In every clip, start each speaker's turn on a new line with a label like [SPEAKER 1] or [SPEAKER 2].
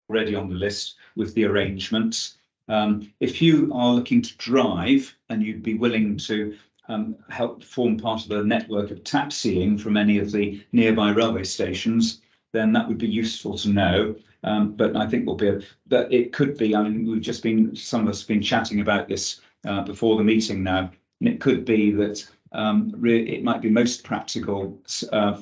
[SPEAKER 1] already on the list with the arrangements. If you are looking to drive and you'd be willing to help form part of a network of taxiing from any of the nearby railway stations, then that would be useful to know. But I think that it could be. I mean, some of us have been chatting about this before the meeting now, and it could be that it might be most practical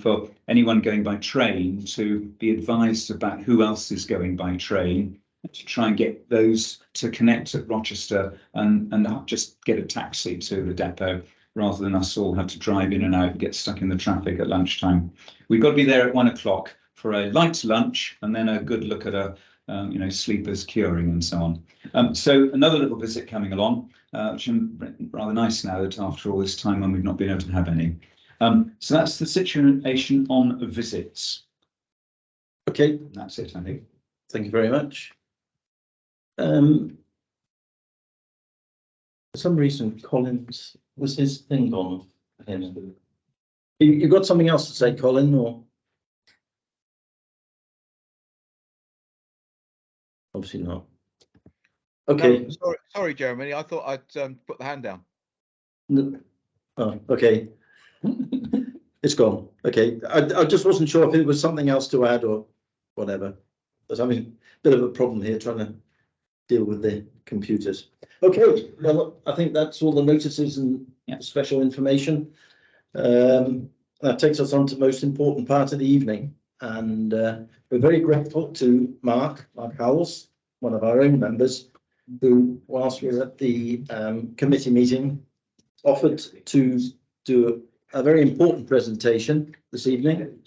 [SPEAKER 1] for anyone going by train to be advised about who else is going by train, to try and get those to connect at Rochester and not just get a taxi to the depot, rather than us all have to drive in and out and get stuck in the traffic at lunchtime. We've got to be there at 1 o'clock for a light lunch and then a good look at sleepers curing and so on. So another little visit coming along, which is rather nice now that after all this time when we've not been able to have any. So that's the situation on visits.
[SPEAKER 2] Okay,
[SPEAKER 1] that's it, I think.
[SPEAKER 2] Thank you very much. For some reason, Collins was his thing gone. You got something else to say, Colin, or? Obviously not. Okay.
[SPEAKER 3] No, sorry, Jeremy. I thought I'd put the hand down.
[SPEAKER 2] No. Oh, okay. It's gone. Okay. I just wasn't sure if it was something else to add or whatever. But I mean, a bit of a problem here trying to deal with the computers. Okay. Well, I think that's all the notices and special information. That takes us on to the most important part of the evening. And we're very grateful to Mark Howells, one of our own members, who, whilst we were at the committee meeting, offered to do a very important presentation this evening,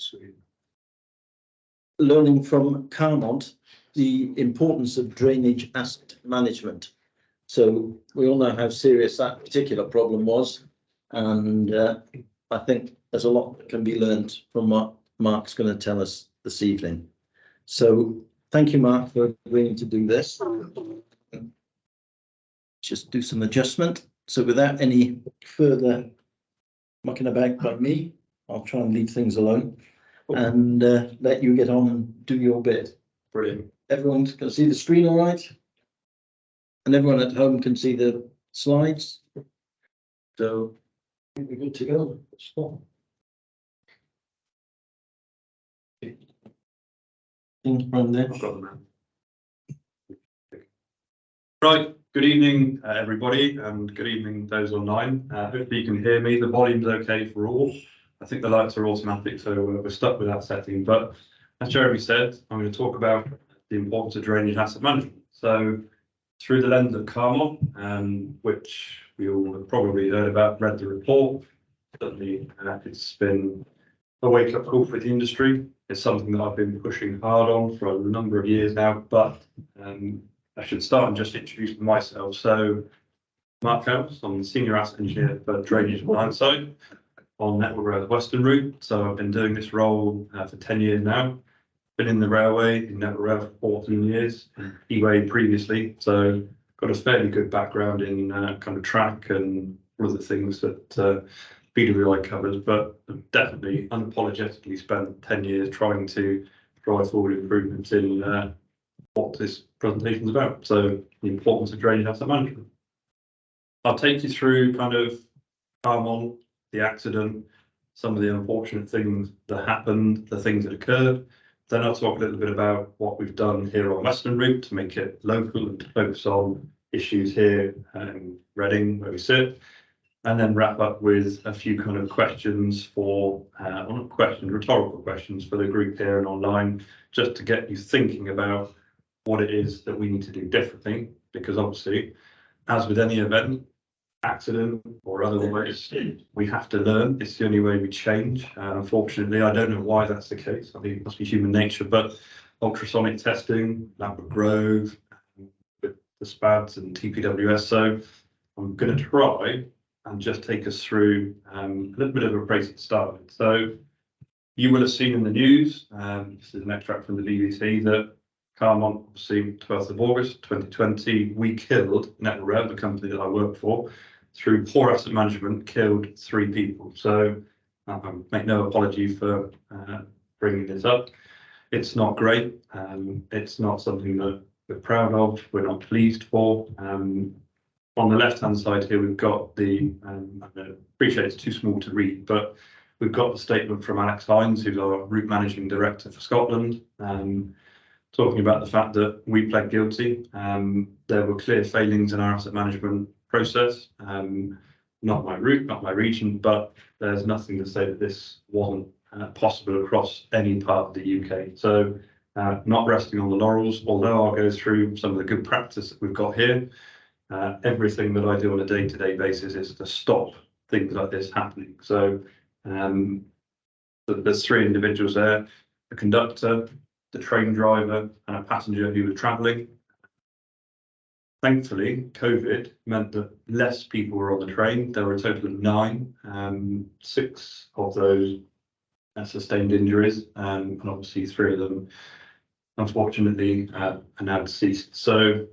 [SPEAKER 2] learning from Carmont the importance of drainage asset management. So we all know how serious that particular problem was, and I think there's a lot that can be learned from what Mark's going to tell us this evening. So thank you, Mark, for agreeing to do this. Just do some adjustment. So without any further mucking about by me, I'll try and leave things alone and let you get on and do your bit.
[SPEAKER 4] Brilliant.
[SPEAKER 2] Everyone can see the screen all right? And everyone at home can see the slides? So we're good to go. Stop. Things from there.
[SPEAKER 4] I've got them now. Right, good evening, everybody, and good evening those online. Hopefully you can hear me. The volume's okay for all. I think the lights are automatic, so we're stuck with that setting. But as Jeremy said, I'm going to talk about the importance of drainage asset management. So through the lens of Carmont, which we all have probably heard about, read the report. Certainly, it's been a wake-up call for the industry. It's something that I've been pushing hard on for a number of years now, but I should start and just introduce myself. So, Mark Howells, I'm the Senior Asset Engineer for Drainage and Ironside on Network Rail's Western Route. So I've been doing this role for 10 years now. Been in the railway, in Network Rail for 14 years, E-Way previously. So got a fairly good background in kind of track and all of the things that BWI covers, but I've definitely unapologetically spent 10 years trying to drive forward improvements in what this presentation is about. So the importance of drainage asset management. I'll take you through kind of Carmont, the accident, some of the unfortunate things that happened, the things that occurred. Then I'll talk a little bit about what we've done here on Western Route to make it local and to focus on issues here in Reading, where we sit. And then wrap up with a few kind of questions for, not questions, rhetorical questions for the group here and online, just to get you thinking about what it is that we need to do differently. Because obviously, as with any event, accident or otherwise, we have to learn. It's the only way we change. Unfortunately, I don't know why that's the case. I think it must be human nature, but ultrasonic testing, Lambert Grove, with the SPADs and TPWS. So I'm going to try and just take us through a little bit of a place to start with. So you will have seen in the news, this is an extract from the BBC, that Carmont, obviously 12th of August 2020, we killed Network Rail, the company that I work for, through poor asset management, killed 3 people. So I make no apology for bringing this up. It's not great. It's not something that we're proud of. We're not pleased for. On the left-hand side here, we've got the, I appreciate it's too small to read, but we've got the statement from Alex Hines, who's our Route Managing Director for Scotland, talking about the fact that we pled guilty. There were clear failings in our asset management process. Not my route, not my region, but there's nothing to say that this wasn't possible across any part of the UK. So not resting on the laurels, although I'll go through some of the good practice that we've got here. Everything that I do on a day-to-day basis is to stop things like this happening. So there's 3 individuals there, the conductor, the train driver and a passenger who was travelling. Thankfully, COVID meant that less people were on the train. There were a total of 9, 6 of those sustained injuries, and obviously 3 of them, unfortunately, are now deceased. So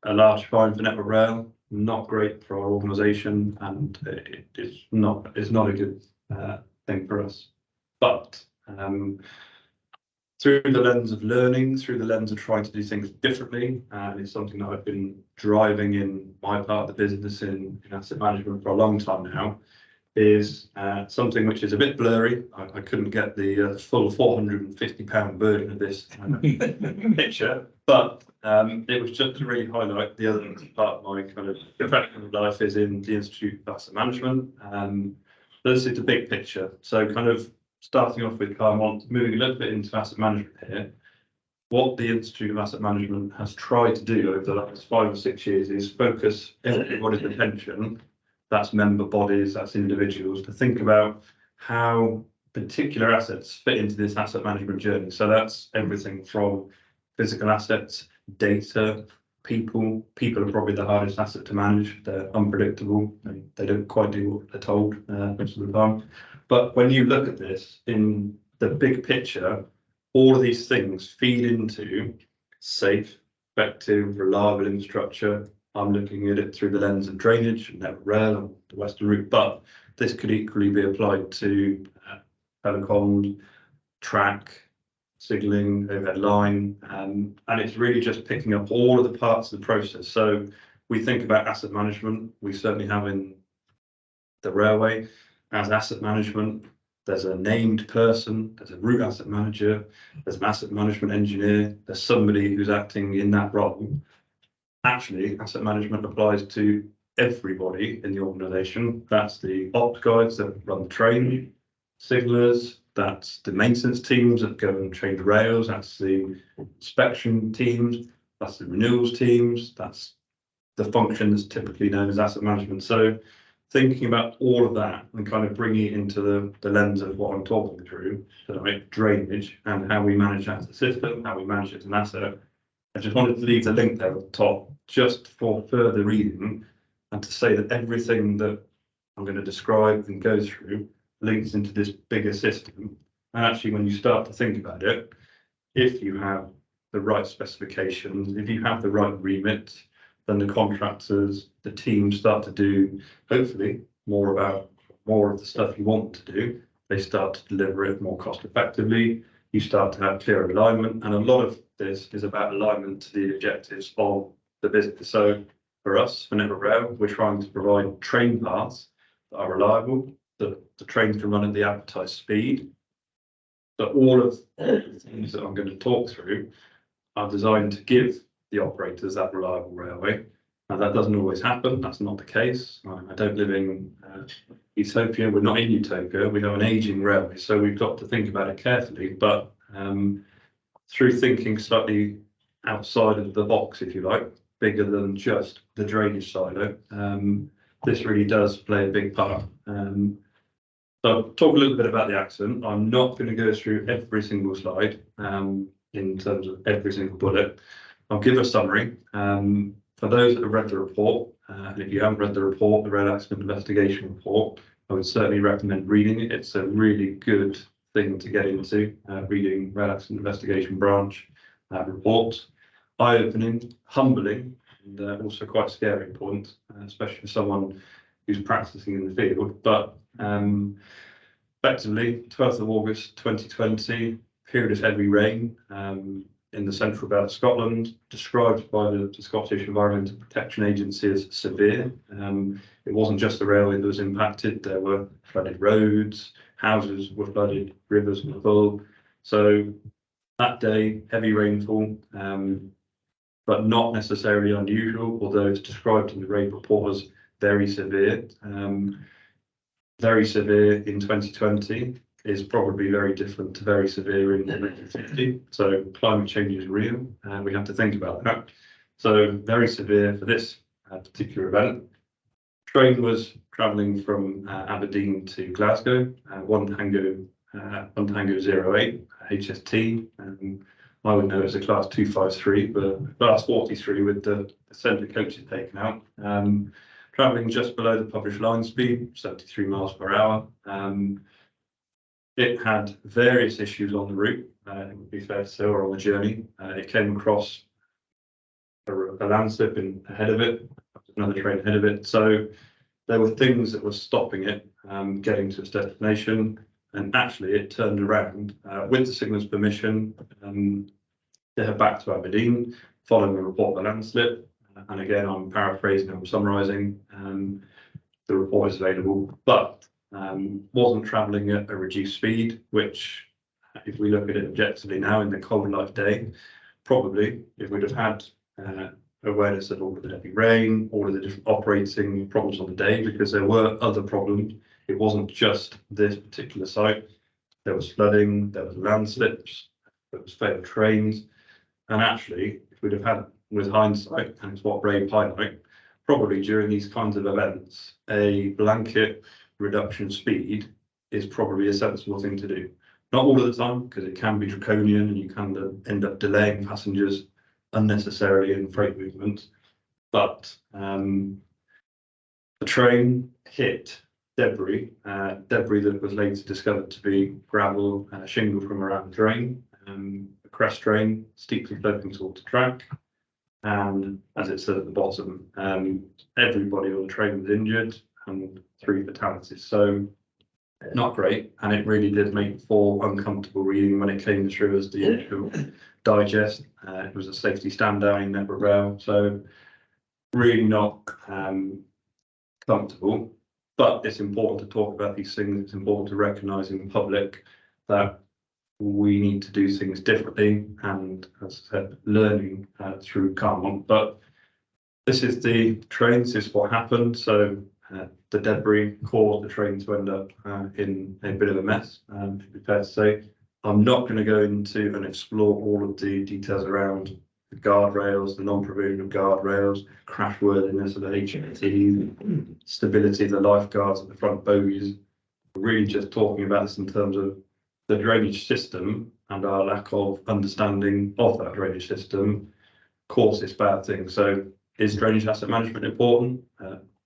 [SPEAKER 4] a large fine for Network Rail, not great for our organisation, and it's not a good thing for us. But through the lens of learning, through the lens of trying to do things differently, and it's something that I've been driving in my part of the business in asset management for a long time now, is something which is a bit blurry. I couldn't get the full £450 version of this picture, but it was just to really highlight the other part of my kind of professional life is in the Institute of Asset Management. This is the big picture. So kind of starting off with Carmont, moving a little bit into asset management here. What the Institute of Asset Management has tried to do over the last 5 or 6 years is focus everybody's attention, that's member bodies, that's individuals, to think about how particular assets fit into this asset management journey. So that's everything from physical assets, data, people. People are probably the hardest asset to manage. They're unpredictable. They don't quite do what they're told most of the time. But when you look at this in the big picture, all of these things feed into safe, effective, reliable infrastructure. I'm looking at it through the lens of drainage, Network Rail, and the Western Route, but this could equally be applied to telecom, track, signalling, overhead line, and it's really just picking up all of the parts of the process. So we think about asset management, we certainly have in the railway as asset management. There's a named person, there's a route asset manager, there's an asset management engineer, there's somebody who's acting in that role. Actually, asset management applies to everybody in the organisation. That's the ops guys that run the train, signallers, that's the maintenance teams that go and change rails, that's the inspection teams, that's the renewals teams, that's the function that's typically known as asset management. So thinking about all of that and kind of bringing it into the lens of what I'm talking through, so drainage and how we manage that as a system, how we manage it as an asset. I just wanted to leave the link there at the top just for further reading and to say that everything that I'm going to describe and go through links into this bigger system. And actually, when you start to think about it, if you have the right specifications, if you have the right remit, then the contractors, the team start to do, hopefully, more of the stuff you want to do. They start to deliver it more cost effectively. You start to have clear alignment. And a lot of this is about alignment to the objectives of the business. So for us, for Network Rail, we're trying to provide train paths that are reliable, that the trains can run at the advertised speed. But all of the things that I'm going to talk through are designed to give the operators that reliable railway. Now that doesn't always happen, that's not the case. I don't live in utopia, we're not in utopia, we have an ageing railway, so we've got to think about it carefully, but through thinking slightly outside of the box, if you like, bigger than just the drainage silo, this really does play a big part. So I'll talk a little bit about the accident. I'm not going to go through every single slide in terms of every single bullet. I'll give a summary. For those that have read the report, and if you haven't read the report, the Rail Accident Investigation Report, I would certainly recommend reading it. It's a really good thing to get into, reading Rail Accident Investigation Branch reports. Eye-opening, humbling, and also quite scary points, especially for someone who's practicing in the field. But effectively, 12th of August 2020, period of heavy rain in the central belt of Scotland, described by the Scottish Environmental Protection Agency as severe. It wasn't just the railway that was impacted, there were flooded roads, houses were flooded, rivers were full. So that day, heavy rainfall, but not necessarily unusual, although it's described in the rain report as very severe. Very severe in 2020 is probably very different to very severe in 1950. So climate change is real, and we have to think about that. So very severe for this particular event. Train was travelling from Aberdeen to Glasgow, 1 Tango 08 HST. I would know it as a class 253, but class 43 with the centre coaches taken out. Travelling just below the published line speed, 73 miles per hour. It had various issues on the route, it would be fair to say, or on the journey. It came across a landslip ahead of it, another train ahead of it. So there were things that were stopping it getting to its destination. And actually it turned around with the signal's permission to head back to Aberdeen, following a report of a landslip. And again, I'm paraphrasing, I'm summarising. The report is available, but wasn't travelling at a reduced speed, which, if we look at it objectively now in the cold light day, probably if we'd have had awareness of all of the heavy rain, all of the different operating problems on the day, because there were other problems. It wasn't just this particular site. There was flooding, there was landslips, there was failed trains, and actually, if we'd have had, with hindsight, and it's what Ray highlight, probably during these kinds of events, a blanket reduction of speed is probably a sensible thing to do. Not all of the time, because it can be draconian and you can end up delaying passengers unnecessarily in freight movements. But the train hit debris that was later discovered to be gravel shingle from around the drain, a crest drain steeply sloping towards the track. And as it said at the bottom, everybody on the train was injured and 3 fatalities. So not great. And it really did make for uncomfortable reading when it came through as the initial digest. It was a safety stand down in Network Rail. So really not comfortable. But it's important to talk about these things. It's important to recognise in the public that we need to do things differently, and as I said, learning through Carmont. But this is the train, this is what happened. So the debris caused the train to end up in a bit of a mess, to be fair to say. I'm not going to go into and explore all of the details around the guardrails, the non-provision of guardrails, crashworthiness of the HMT, stability of the lifeguards at the front bogies. We're really just talking about this in terms of the drainage system, and our lack of understanding of that drainage system cause this bad thing. So is drainage asset management important?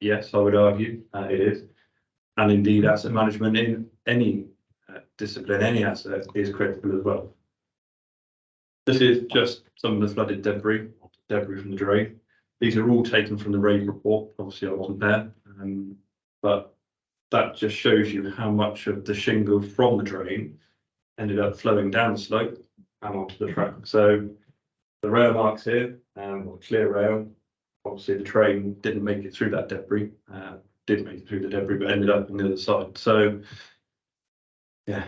[SPEAKER 4] Yes, I would argue it is. And indeed, asset management in any discipline, any asset, is critical as well. This is just some of the flooded debris from the drain. These are all taken from the raid report. Obviously, I wasn't there, but that just shows you how much of the shingle from the drain ended up flowing down the slope and onto the track. So the rail marks here, clear rail. Obviously, the train didn't make it through that debris. Did make it through the debris, but ended up on the other side. So yeah,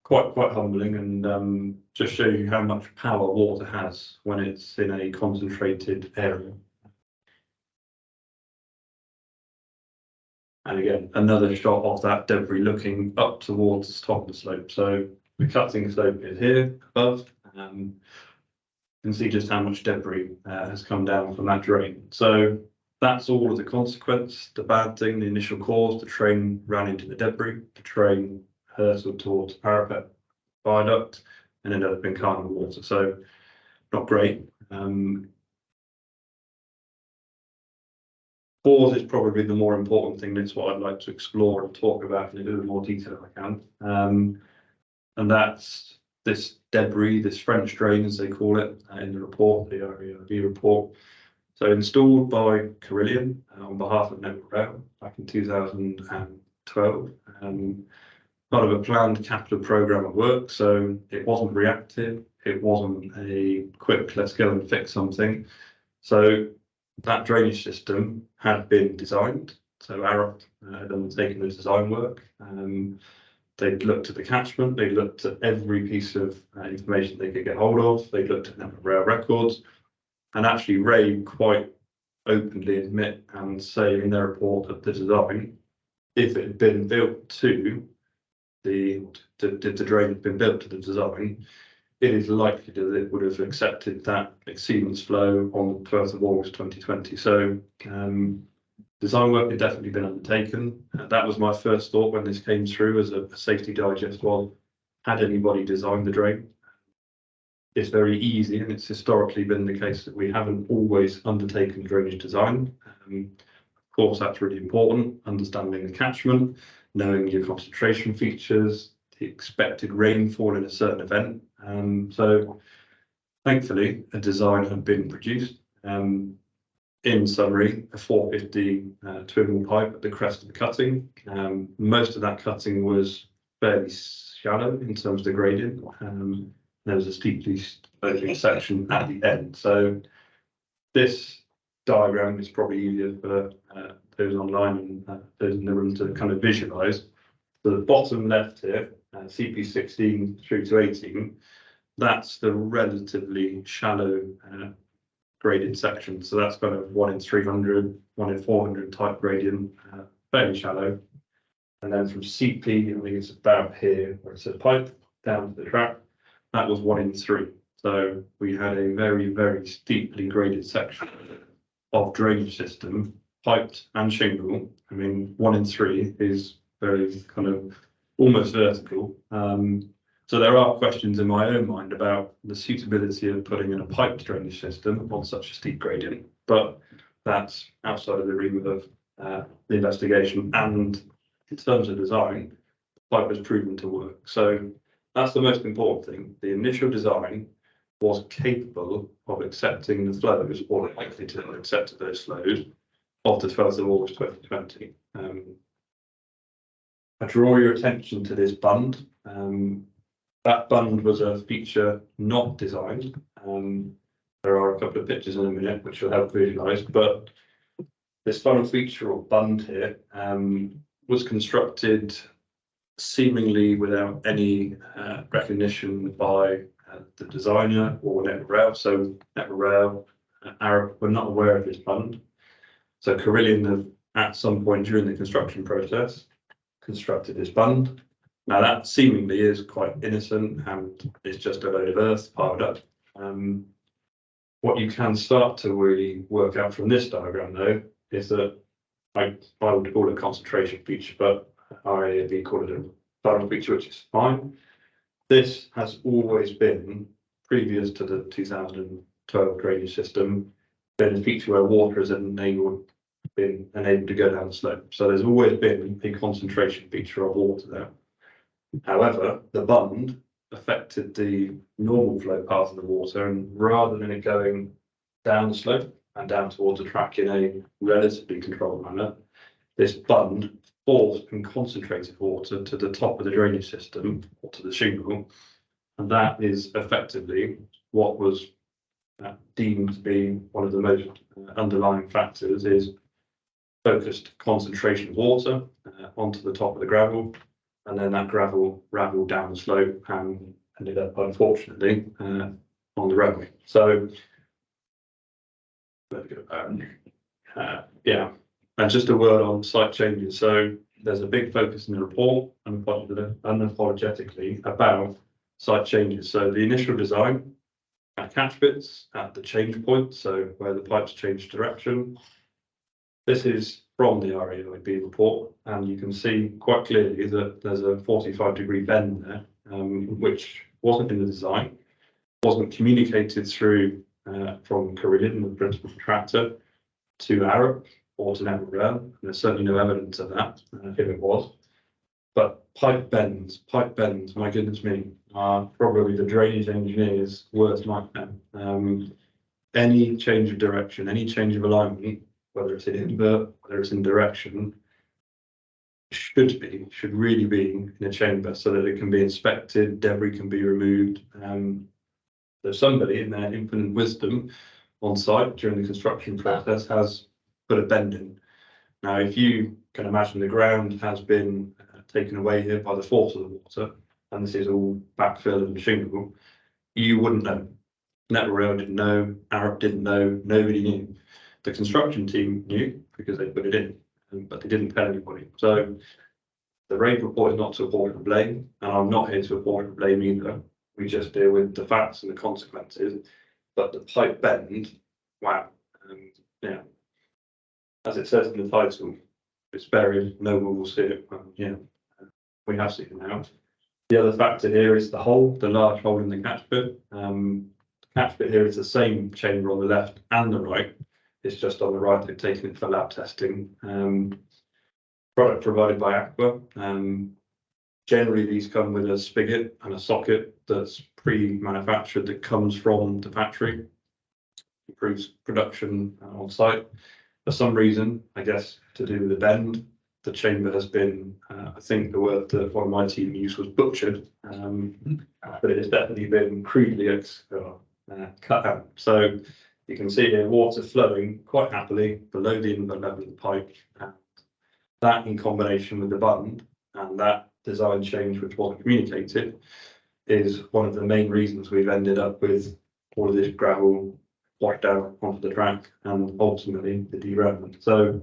[SPEAKER 4] quite humbling, and just show you how much power water has when it's in a concentrated area. And again, another shot of that debris looking up towards the top of the slope. So the cutting slope is here above. You can see just how much debris has come down from that drain. So that's all of the consequence. The bad thing, the initial cause, the train ran into the debris, the train hurtled towards parapet viaduct and ended up in Carmont water. So not great. Cause is probably the more important thing. That's what I'd like to explore and talk about in a little more detail if I can. And that's this debris, this French drain, as they call it in the report, the RERB report. So installed by Carillion on behalf of Network Rail back in 2012. part of a planned capital program of work. So it wasn't reactive. It wasn't a quick, let's go and fix something. So that drainage system had been designed. So Arup had undertaken the design work. They'd looked at the catchment. They looked at every piece of information they could get hold of. They looked at network rail records, and actually Ray quite openly admit and say in their report that the design, if it had been built to the drain had been built to the design, it is likely that it would have accepted that exceedance flow on the 12th of August 2020. So design work had definitely been undertaken. That was my first thought when this came through as a safety digest. Well, had anybody designed the drain? It's very easy, and it's historically been the case that we haven't always undertaken drainage design. Of course, that's really important, understanding the catchment, knowing your concentration features, the expected rainfall in a certain event. So thankfully, a design had been produced. In summary, a 450 twin wall pipe at the crest of the cutting. Most of that cutting was fairly shallow in terms of the gradient. There was a steeply sloping section at the end. So this diagram is probably easier for those online and those in the room to kind of visualize. So the bottom left here, CP16 through to 18, that's the relatively shallow gradient section. So that's kind of 1 in 300, 1 in 400 type gradient, fairly shallow. And then from CP, I think it's about here where it says pipe down to the track, that was 1 in 3. So we had a very, very steeply graded section of drainage system, piped and shingle. I mean, 1 in 3 is very kind of almost vertical. So there are questions in my own mind about the suitability of putting in a piped drainage system on such a steep gradient, but that's outside of the remit of the investigation. And in terms of design, the pipe was proven to work. So that's the most important thing. The initial design was capable of accepting the flows, or likely to have accepted those flows, of the 12th of August 2020. I draw your attention to this bund. That bund was a feature not designed. There are a couple of pictures in a minute which will help visualize, but this funnel feature or bund here was constructed seemingly without any recognition by the designer or network rail. So network rail, Arup were not aware of this bund. So Carillion have at some point during the construction process constructed this bund. Now that seemingly is quite innocent and it's just a load of earth piled up. What you can start to really work out from this diagram though is that I would call it a concentration feature, but RAAB call it a funnel feature, which is fine. This has always been, previous to the 2012 drainage system, been a feature where water has been enabled to go down the slope. So there's always been a concentration feature of water there. However, the bund affected the normal flow path of the water, and rather than it going down the slope and down towards the track in a relatively controlled manner, this bund forced and concentrated water to the top of the drainage system or to the shingle, and that is effectively what was deemed to be one of the most underlying factors, is focused concentration of water onto the top of the gravel, and then that gravel raveled down the slope and ended up, unfortunately, on the roadway. So, yeah, and just a word on site changes. So there's a big focus in the report, unapologetically, about site changes. So the initial design at catch bits, at the change point, so where the pipes change direction. This is from the RAAB report, and you can see quite clearly that there's a 45-degree bend there, which wasn't in the design, wasn't communicated through from Carillion, the principal contractor, to Arup or to network rail. And there's certainly no evidence of that, if it was. But pipe bends, my goodness me, are probably the drainage engineer's worst nightmare. Any change of direction, any change of alignment, whether it's in invert, whether it's in direction, should really be in a chamber so that it can be inspected, debris can be removed. So somebody in their infinite wisdom on site during the construction process has put a bend in. Now, if you can imagine the ground has been taken away here by the force of the water, and this is all backfill and shingle, you wouldn't know. Network Rail didn't know, Arup didn't know, nobody knew. The construction team knew because they put it in, but they didn't tell anybody. So the RAID report is not to report and blame, and I'm not here to report and blame either. We just deal with the facts and the consequences. But the pipe bend, wow, yeah. As it says in the title, it's buried, no one will see it. Yeah, we have seen it now. The other factor here is the hole, the large hole in the catch pit. The catch pit here is the same chamber on the left and the right. It's just on the right, they've taken it for lab testing. Product provided by Aqua. Generally, these come with a spigot and a socket that's pre-manufactured that comes from the factory. Improves production on site. For some reason, I guess to do with the bend, the chamber has been, I think the word that one of my team used was butchered, but it has definitely been crudely cut out. So you can see here water flowing quite happily below the inlet level of the pipe. That in combination with the bund and that design change which wasn't communicated is one of the main reasons we've ended up with all of this gravel washed out onto the track and ultimately the derailment. So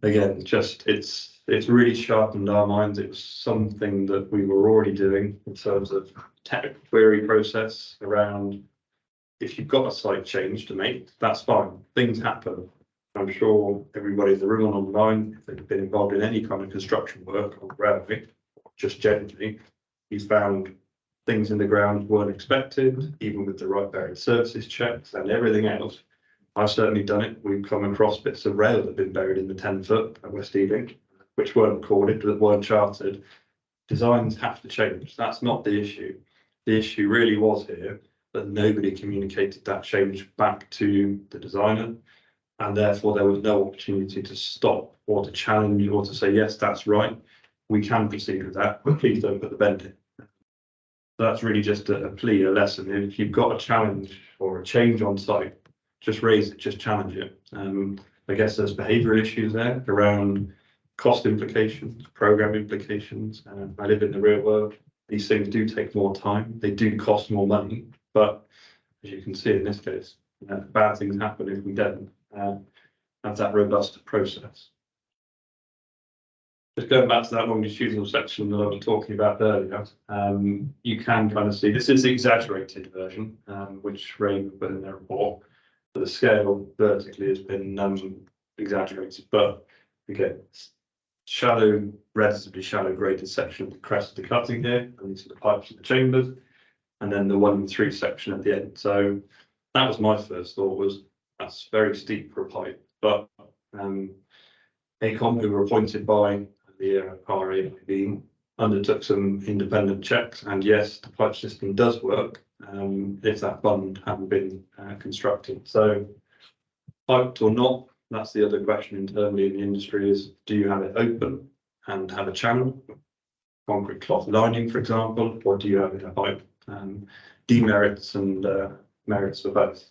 [SPEAKER 4] again, just it's really sharpened our minds. It was something that we were already doing in terms of technical query process around if you've got a site change to make, that's fine. Things happen. I'm sure everybody in the room and online, if they've been involved in any kind of construction work on the railway, just generally, you found things in the ground weren't expected, even with the right buried services checks and everything else. I've certainly done it. We've come across bits of rail that have been buried in the 10-foot at West Ealing, which weren't recorded, that weren't charted. Designs have to change. That's not the issue. The issue really was here that nobody communicated that change back to the designer. And therefore there was no opportunity to stop or to challenge or to say, yes, that's right, we can proceed with that, but please don't put the bend in. So that's really just a plea, a lesson. If you've got a challenge or a change on site, just raise it, just challenge it. I guess there's behavioural issues there around cost implications, program implications. I live in the real world. These things do take more time. They do cost more money, but as you can see in this case, bad things happen if we don't have that robust process. Just going back to that longitudinal section that I was talking about earlier, you can kind of see this is the exaggerated version, which Ray put in their report. But the scale vertically has been exaggerated, but again, shallow, relatively shallow graded section of the crest of the cutting here, and these are the pipes and the chambers, and then the 1-3 section at the end. So that was my first thought, was that's very steep for a pipe, but ACOM, who were appointed by the RAIB, undertook some independent checks, and yes, the pipe system does work if that bund hadn't been constructed. So piped or not, that's the other question internally in the industry is, do you have it open and have a channel, concrete cloth lining, for example, or do you have it a pipe? Demerits and merits for both.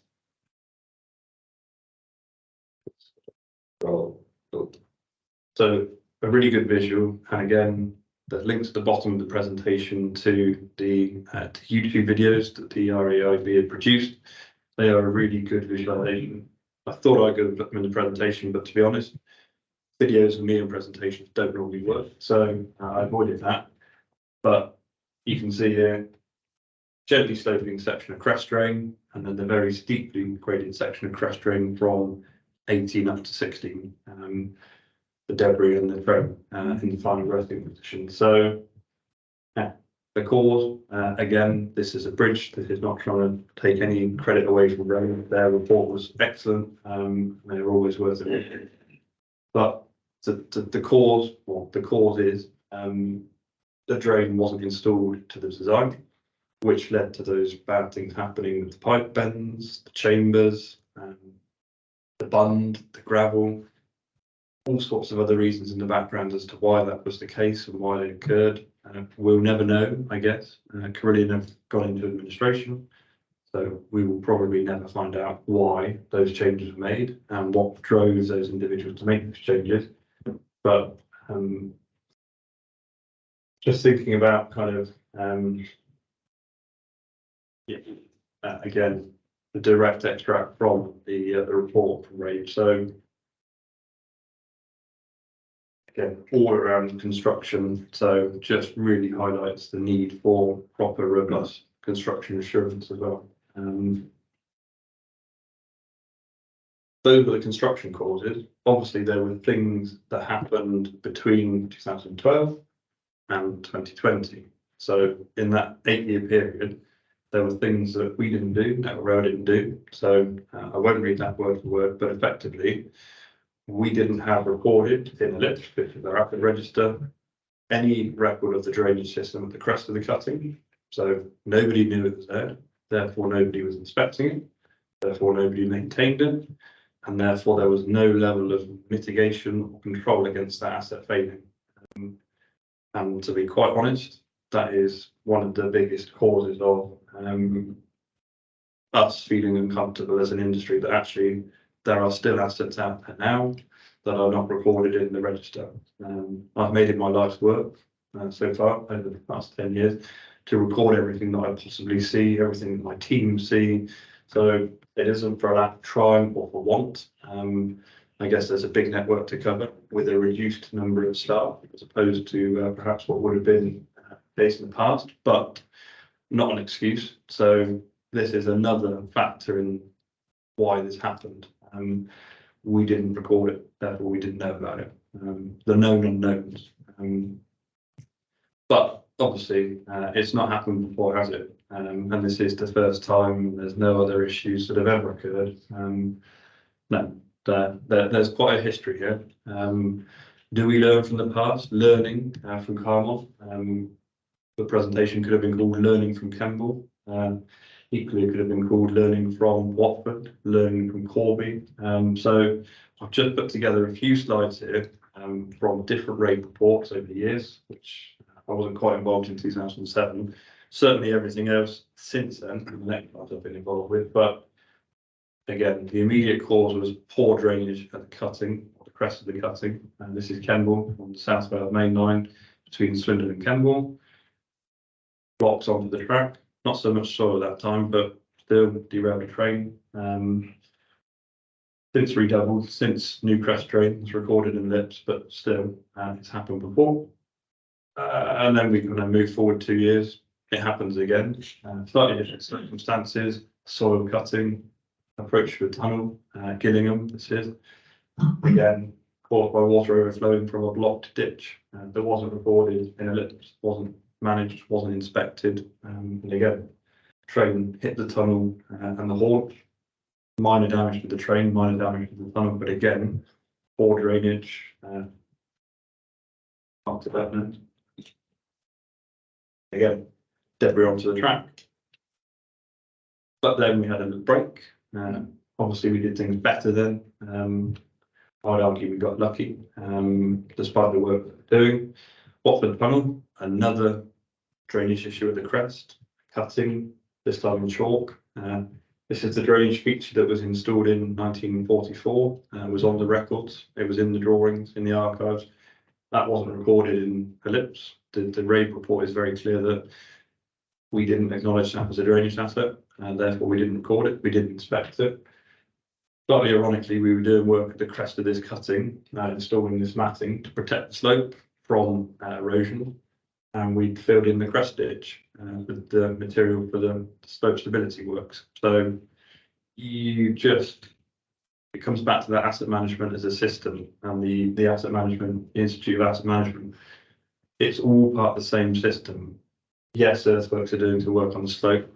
[SPEAKER 4] So a really good visual, and again, the links at the bottom of the presentation to the YouTube videos that the RAIB had produced. They are a really good visualization. I thought I could put them in the presentation, but to be honest, videos of me and presentations don't normally work, so I avoided that. But you can see here, gently sloping section of crest drain, and then the very steeply graded section of crest drain from 18 up to 16. The debris and the frame in the final resting position. So yeah, the cause, again, this is a bridge. This is not trying to take any credit away from Rome. Their report was excellent. They were always worth it. But the cause, well, the cause is the drain wasn't installed to the design, which led to those bad things happening with the pipe bends, the chambers, the bund, the gravel. all sorts of other reasons in the background as to why that was the case and why it occurred. We'll never know, I guess. Carillion have gone into administration, so we will probably never find out why those changes were made and what drove those individuals to make those changes. But just thinking about kind of again, the direct extract from the report from Rage. So again, all around construction. So just really highlights the need for proper, robust construction assurance as well. Those were the construction causes. Obviously, there were things that happened between 2012 and 2020. So in that 8-year period, there were things that we didn't do, that Rail didn't do. So I won't read that word for word, but effectively, we didn't have recorded in the LIPs, which is our asset register, any record of the drainage system at the crest of the cutting. So nobody knew it was there. Therefore, nobody was inspecting it. Therefore, nobody maintained it. And therefore, there was no level of mitigation or control against that asset failing. And to be quite honest, that is one of the biggest causes of us feeling uncomfortable as an industry, that actually there are still assets out there now that are not recorded in the register. I've made it my life's work so far over the past 10 years to record everything that I possibly see, everything that my team see. So it isn't for a lack of trying or for want. I guess there's a big network to cover with a reduced number of staff as opposed to perhaps what would have been based in the past, but not an excuse. So this is another factor in why this happened. We didn't record it, therefore we didn't know about it. The known unknowns. But obviously, it's not happened before, has it? And this is the first time. There's no other issues that have ever occurred. No, there's quite a history here. Do we learn from the past? Learning from Carmont. The presentation could have been called Learning from Kemble. Equally, it could have been called Learning from Watford, Learning from Corby. So I've just put together a few slides here from different rate reports over the years, which I wasn't quite involved in 2007. Certainly everything else since then, the next part I've been involved with. But again, the immediate cause was poor drainage at the cutting, or the crest of the cutting. And this is Kemble on the South Wales main line between Swindon and Kemble. Blocks onto the track. Not so much soil at that time, but still derailed a train. Since redoubled, since new crest drain was recorded in LIPs, but still it's happened before. And then we kind of move forward 2 years. It happens again. Slightly different circumstances. Soil cutting, approach to a tunnel, Gillingham. This is again caused by water overflowing from a blocked ditch that wasn't recorded in a LIPs, wasn't managed, wasn't inspected, and again, train hit the tunnel and the haulage. Minor damage to the train, minor damage to the tunnel, but again, poor drainage. After that, now. Again, debris onto the track. But then we had a little break. Obviously, we did things better then. I'd argue we got lucky, despite the work that we're doing. Watford Tunnel, another drainage issue at the crest, cutting, this time in chalk. This is the drainage feature that was installed in 1944, was on the records, it was in the drawings, in the archives. That wasn't recorded in Ellipse. The RAID report is very clear that we didn't acknowledge that as a drainage asset, and therefore we didn't record it, we didn't inspect it. Slightly ironically, we were doing work at the crest of this cutting, installing this matting to protect the slope from erosion, and we filled in the crest ditch with the material for the slope stability works. So it comes back to that asset management as a system, and the Asset Management Institute of Asset Management. It's all part of the same system. Yes, earthworks are doing to work on the slope.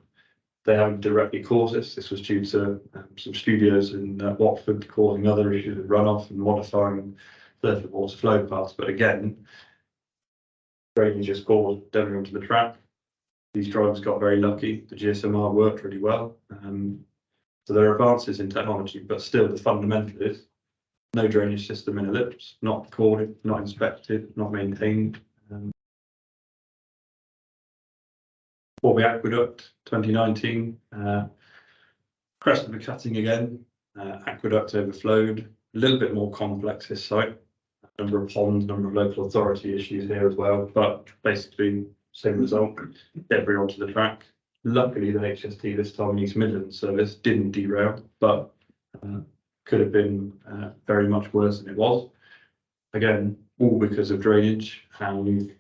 [SPEAKER 4] They haven't directly caused this. This was due to some studios in Watford causing other issues of runoff and modifying surface water flow paths. But again, drainage has caused debris onto the track. These drivers got very lucky. The GSMR worked really well. So there are advances in technology, but still the fundamental is No drainage system in ellipse, not recorded, not inspected, not maintained. Corby Aqueduct, 2019, crest of the cutting again, aqueduct overflowed, a little bit more complex this site, number of ponds, number of local authority issues here as well, but basically same result, debris onto the track. Luckily the HST this time in East Midlands service didn't derail, but could have been very much worse than it was. Again, all because of drainage and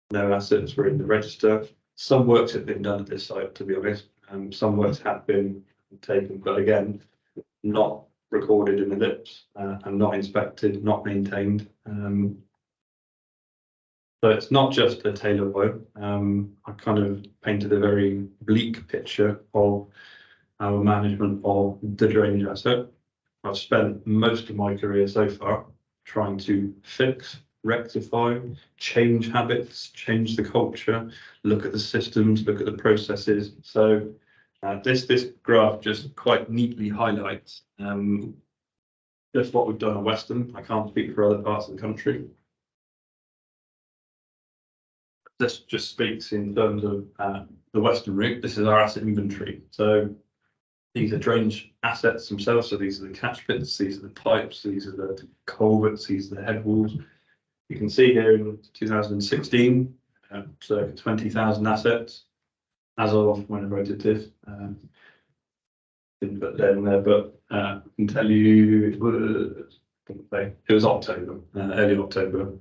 [SPEAKER 4] no assets were in the register. Some works have been done at this site, to be honest. Some works have been taken, but again, not recorded in the lips and not inspected, not maintained. So it's not just a tale of woe. I kind of painted a very bleak picture of our management of the drainage asset. I've spent most of my career so far trying to fix, rectify, change habits, change the culture, look at the systems, look at the processes. So this graph just quite neatly highlights just what we've done at Western. I can't speak for other parts of the country. This just speaks in terms of the Western route. This is our asset inventory. So these are drainage assets themselves. So these are the catch pits, these are the pipes, these are the culverts, these are the head walls. You can see here in 2016, circa 20,000 assets. As of whenever I did this, didn't put that in there, but I can tell you it was October, early October.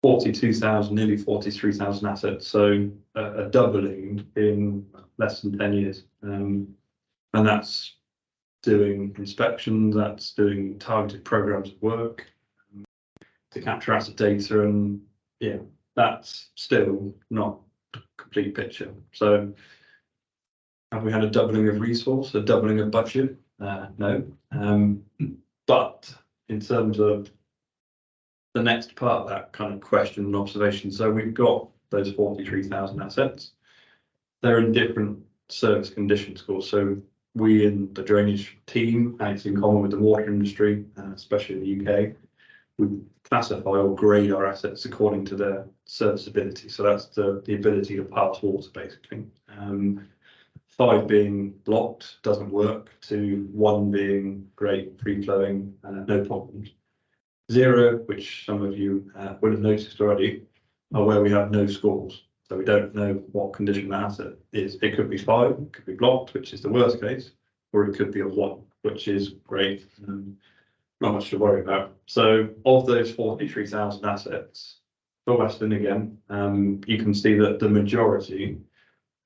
[SPEAKER 4] 42,000, nearly 43,000 assets. So a doubling in less than 10 years. And that's doing inspections, that's doing targeted programs of work to capture asset data. And yeah, that's still not a complete picture. So have we had a doubling of resource, a doubling of budget? No. But in terms of the next part of that kind of question and observation, so we've got those 43,000 assets. They're in different service condition scores. So we in the drainage team, and it's in common with the water industry, especially in the UK, we classify or grade our assets according to their serviceability. So that's the ability to pass water, basically. 5 being blocked, doesn't work, to 1 being great, free flowing, no problems. 0, which some of you would have noticed already, are where we have no scores. So we don't know what condition the asset is. It could be 5, it could be blocked, which is the worst case, or it could be a 1, which is great, not much to worry about. So of those 43,000 assets, for Western again, you can see that the majority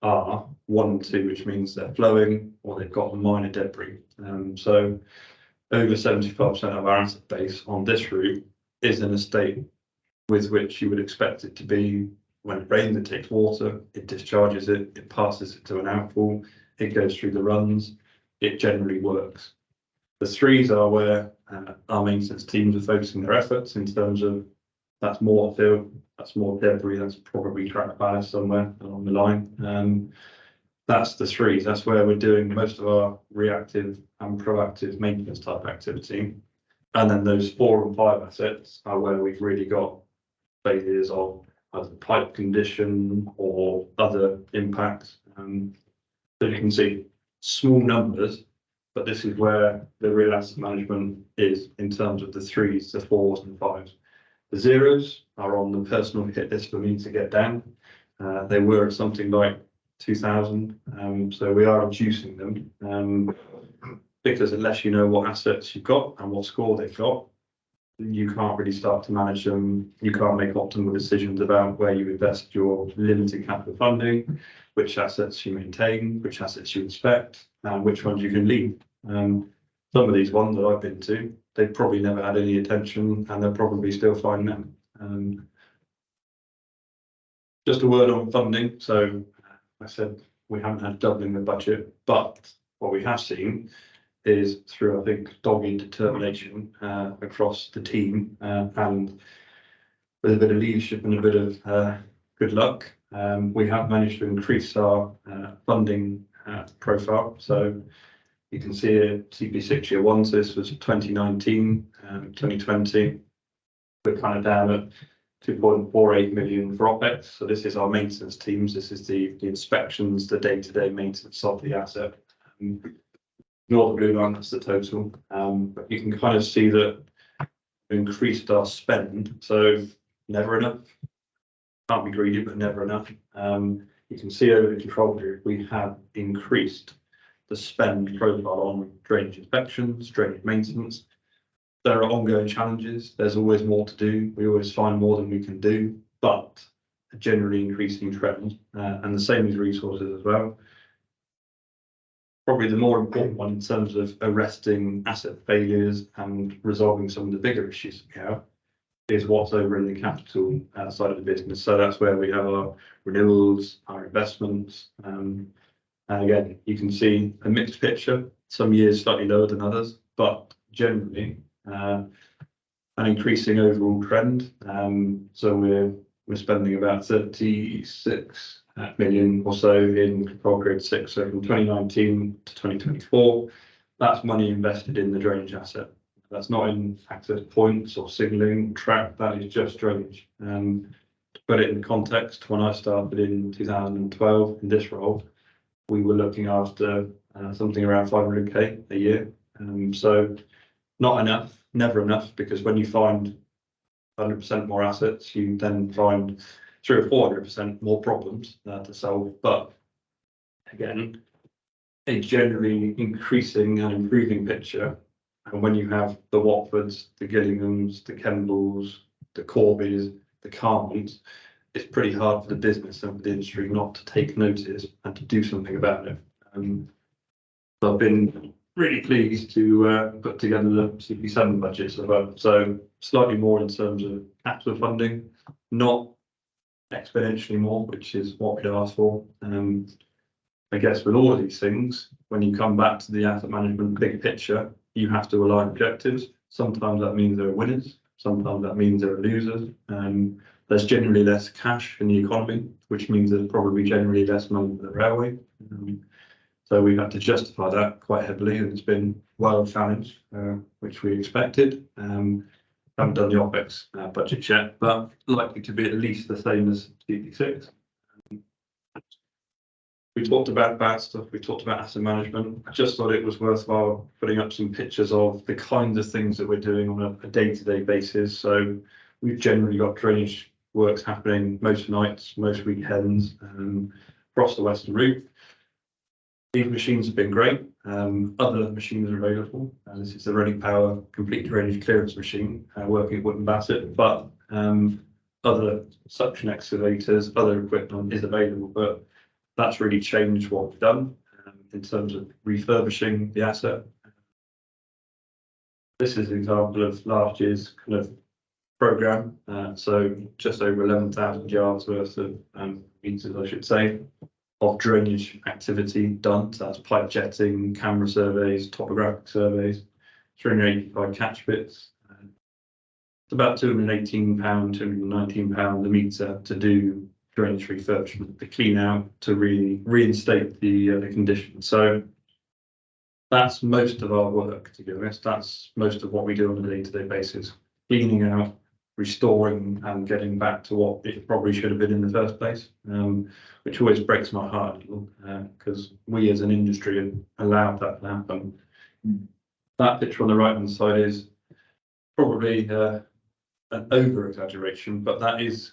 [SPEAKER 4] are 1 and 2, which means they're flowing or they've got minor debris. So over 75% of our asset base on this route is in a state with which you would expect it to be. When it rains, it takes water, it discharges it, it passes it to an outfall, it goes through the runs, it generally works. The 3s are where our maintenance teams are focusing their efforts in terms of that's more fill, that's more debris, that's probably track ballast somewhere along the line. That's the 3s. That's where we're doing most of our reactive and proactive maintenance type activity. And then those 4 and 5 assets are where we've really got failures of either pipe condition or other impacts. So you can see small numbers, but this is where the real asset management is in terms of the 3s, the 4s and 5s. The 0s are on the personal hit list for me to get down. They were something like 2,000, so we are reducing them because unless you know what assets you've got and what score they've got, you can't really start to manage them. You can't make optimal decisions about where you invest your limited capital funding, which assets you maintain, which assets you inspect, and which ones you can leave. Some of these ones that I've been to, they've probably never had any attention and they're probably still fine now. Just a word on funding. So I said we haven't had doubling the budget, but what we have seen is through, I think, dogged determination across the team and with a bit of leadership and a bit of good luck, we have managed to increase our funding profile. So You can see here CP6 year one, so this was 2019, 2020. We're kind of down at 2.48 million for OPEX. So this is our maintenance teams. This is the inspections, the day-to-day maintenance of the asset. Ignore the blue line, that's the total. But you can kind of see that we increased our spend. So never enough. Can't be greedy, but never enough. You can see over the control group, we have increased the spend profile on drainage inspections, drainage maintenance. There are ongoing challenges. There's always more to do. We always find more than we can do, but a generally increasing trend, and the same with resources as well. Probably the more important one in terms of arresting asset failures and resolving some of the bigger issues we have is what's over in the capital side of the business. So that's where we have our renewals, our investments. And again, you can see a mixed picture, some years slightly lower than others, but generally an increasing overall trend. So we're spending about 36 million or so in control grid 6. So from 2019 to 2024, that's money invested in the drainage asset. That's not in access points or signalling track, that is just drainage. To put it in context, when I started in 2012 in this role, we were looking after something around 500k a year. So not enough, never enough, because when you find 100% more assets, you then find 300 or 400% more problems to solve. But again, a generally increasing and improving picture. And when you have the Watfords, the Gillinghams, the Kembles, the Corbies, the Carmonts, it's pretty hard for the business and for the industry not to take notice and to do something about it. So I've been really pleased to put together the CP7 budgets as well. So slightly more in terms of capital funding, not exponentially more, which is what we'd asked for. I guess with all of these things, when you come back to the asset management big picture, you have to align objectives. Sometimes that means there are winners, sometimes that means there are losers. There's generally less cash in the economy, which means there's probably generally less money for the railway. So we've had to justify that quite heavily, and it's been well challenged, which we expected. Haven't done the OPEX budget yet, but likely to be at least the same as CP6. We talked about bad stuff, we talked about asset management. I just thought it was worthwhile putting up some pictures of the kinds of things that we're doing on a day-to-day basis. So we've generally got drainage works happening most nights, most weekends, across the Western Route. These machines have been great. Other machines are available. This is the Reading Power complete drainage clearance machine working at Wootton Bassett, but other suction excavators, other equipment is available. But that's really changed what we've done in terms of refurbishing the asset. This is an example of last year's kind of program. So just over 11,000 yards worth of meters, I should say, of drainage activity done. So that's pipe jetting, camera surveys, topographic surveys, 385 catch bits. It's about £218, £219 a metre to do drainage refurbishment, to clean out, to really reinstate the condition. So that's most of our work, to be honest. That's most of what we do on a day-to-day basis, cleaning out, restoring and getting back to what it probably should have been in the first place, which always breaks my heart a little, because we as an industry have allowed that to happen. That picture on the right hand side is probably an over exaggeration, but that is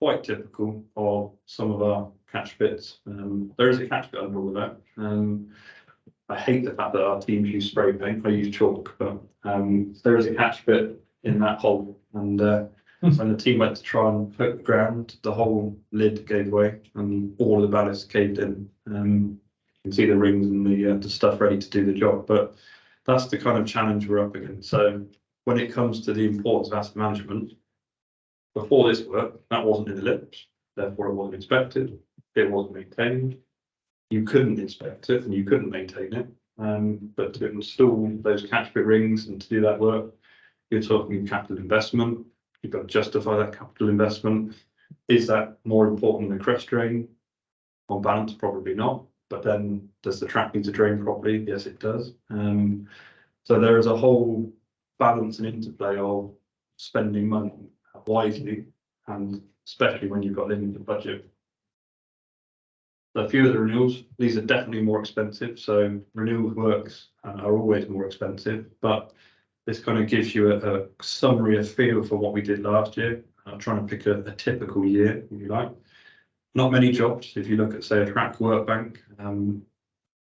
[SPEAKER 4] quite typical of some of our catch bits. There is a catch bit under all of that. I hate the fact that our teams use spray paint. I use chalk, but there is a catch bit in that hole, and when the team went to try and poke the ground, the whole lid gave way and all of the ballast caved in. You can see the rings and the stuff ready to do the job, but that's the kind of challenge we're up against. So when it comes to the importance of asset management, before this work, that wasn't in the lips, therefore it wasn't inspected, it wasn't maintained. You couldn't inspect it and you couldn't maintain it. But to install those catch bit rings and to do that work, you're talking capital investment. You've got to justify that capital investment. Is that more important than crest drain? On balance, probably not. but then does the track need to drain properly? Yes, it does. So there is a whole balance and interplay of spending money wisely, and especially when you've got limited budget. So a few of the renewals, these are definitely more expensive. So renewal works are always more expensive, but this kind of gives you a summary, a feel for what we did last year. I'm trying to pick a typical year, if you like. Not many jobs. If you look at, say, a track workbank,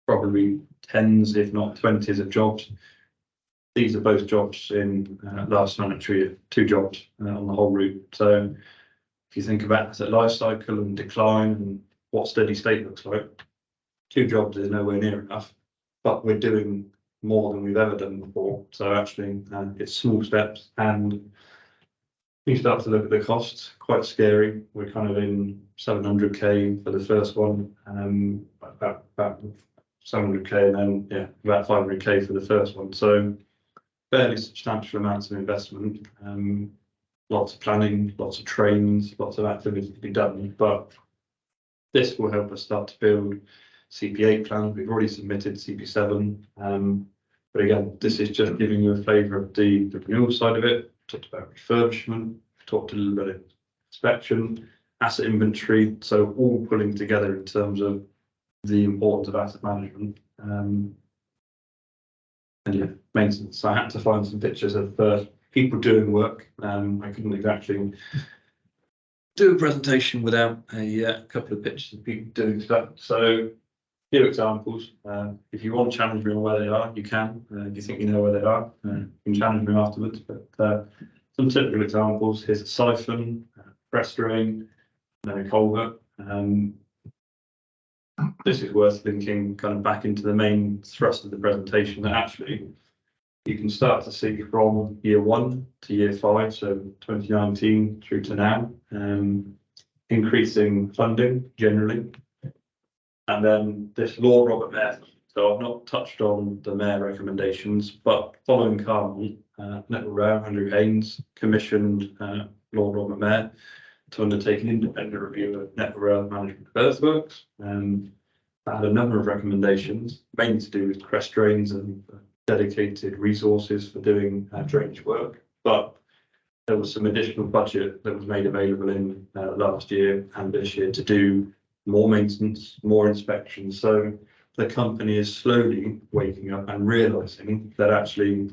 [SPEAKER 4] probably tens, if not 20s of jobs. These are both jobs in last financial year, 2 jobs on the whole route. So if you think about asset life cycle and decline and what steady state looks like, 2 jobs is nowhere near enough, but we're doing more than we've ever done before. So actually it's small steps, and you start to look at the costs, quite scary. We're kind of in 700k for the first one, about 700k, and then about 500k for the first one. So fairly substantial amounts of investment, lots of planning, lots of trains, lots of activity to be done, but this will help us start to build CP8 plans. We've already submitted CP7, but again, this is just giving you a flavour of the renewal side of it. Talked about refurbishment, talked a little bit of inspection, asset inventory, so all pulling together in terms of the importance of asset management. And yeah, maintenance. So I had to find some pictures of people doing work. I couldn't exactly do a presentation without a couple of pictures of people doing stuff. So few examples. If you want to challenge me on where they are, you can. If you think you know where they are, you can challenge me afterwards. But some typical examples: here's a siphon, press drain, and then a culvert. This is worth linking kind of back into the main thrust of the presentation, that actually you can start to see from year 1 to year 5, so 2019 through to now, increasing funding generally. And then this Lord Robert Mayor. So I've not touched on the Mayor recommendations, but following Carmont, Network Rail, Andrew Haynes commissioned Lord Robert Mayor to undertake an independent review of Network Rail management of earthworks. I had a number of recommendations, mainly to do with crest drains and dedicated resources for doing drainage work. But there was some additional budget that was made available in last year and this year to do more maintenance, more inspections. So the company is slowly waking up and realising that actually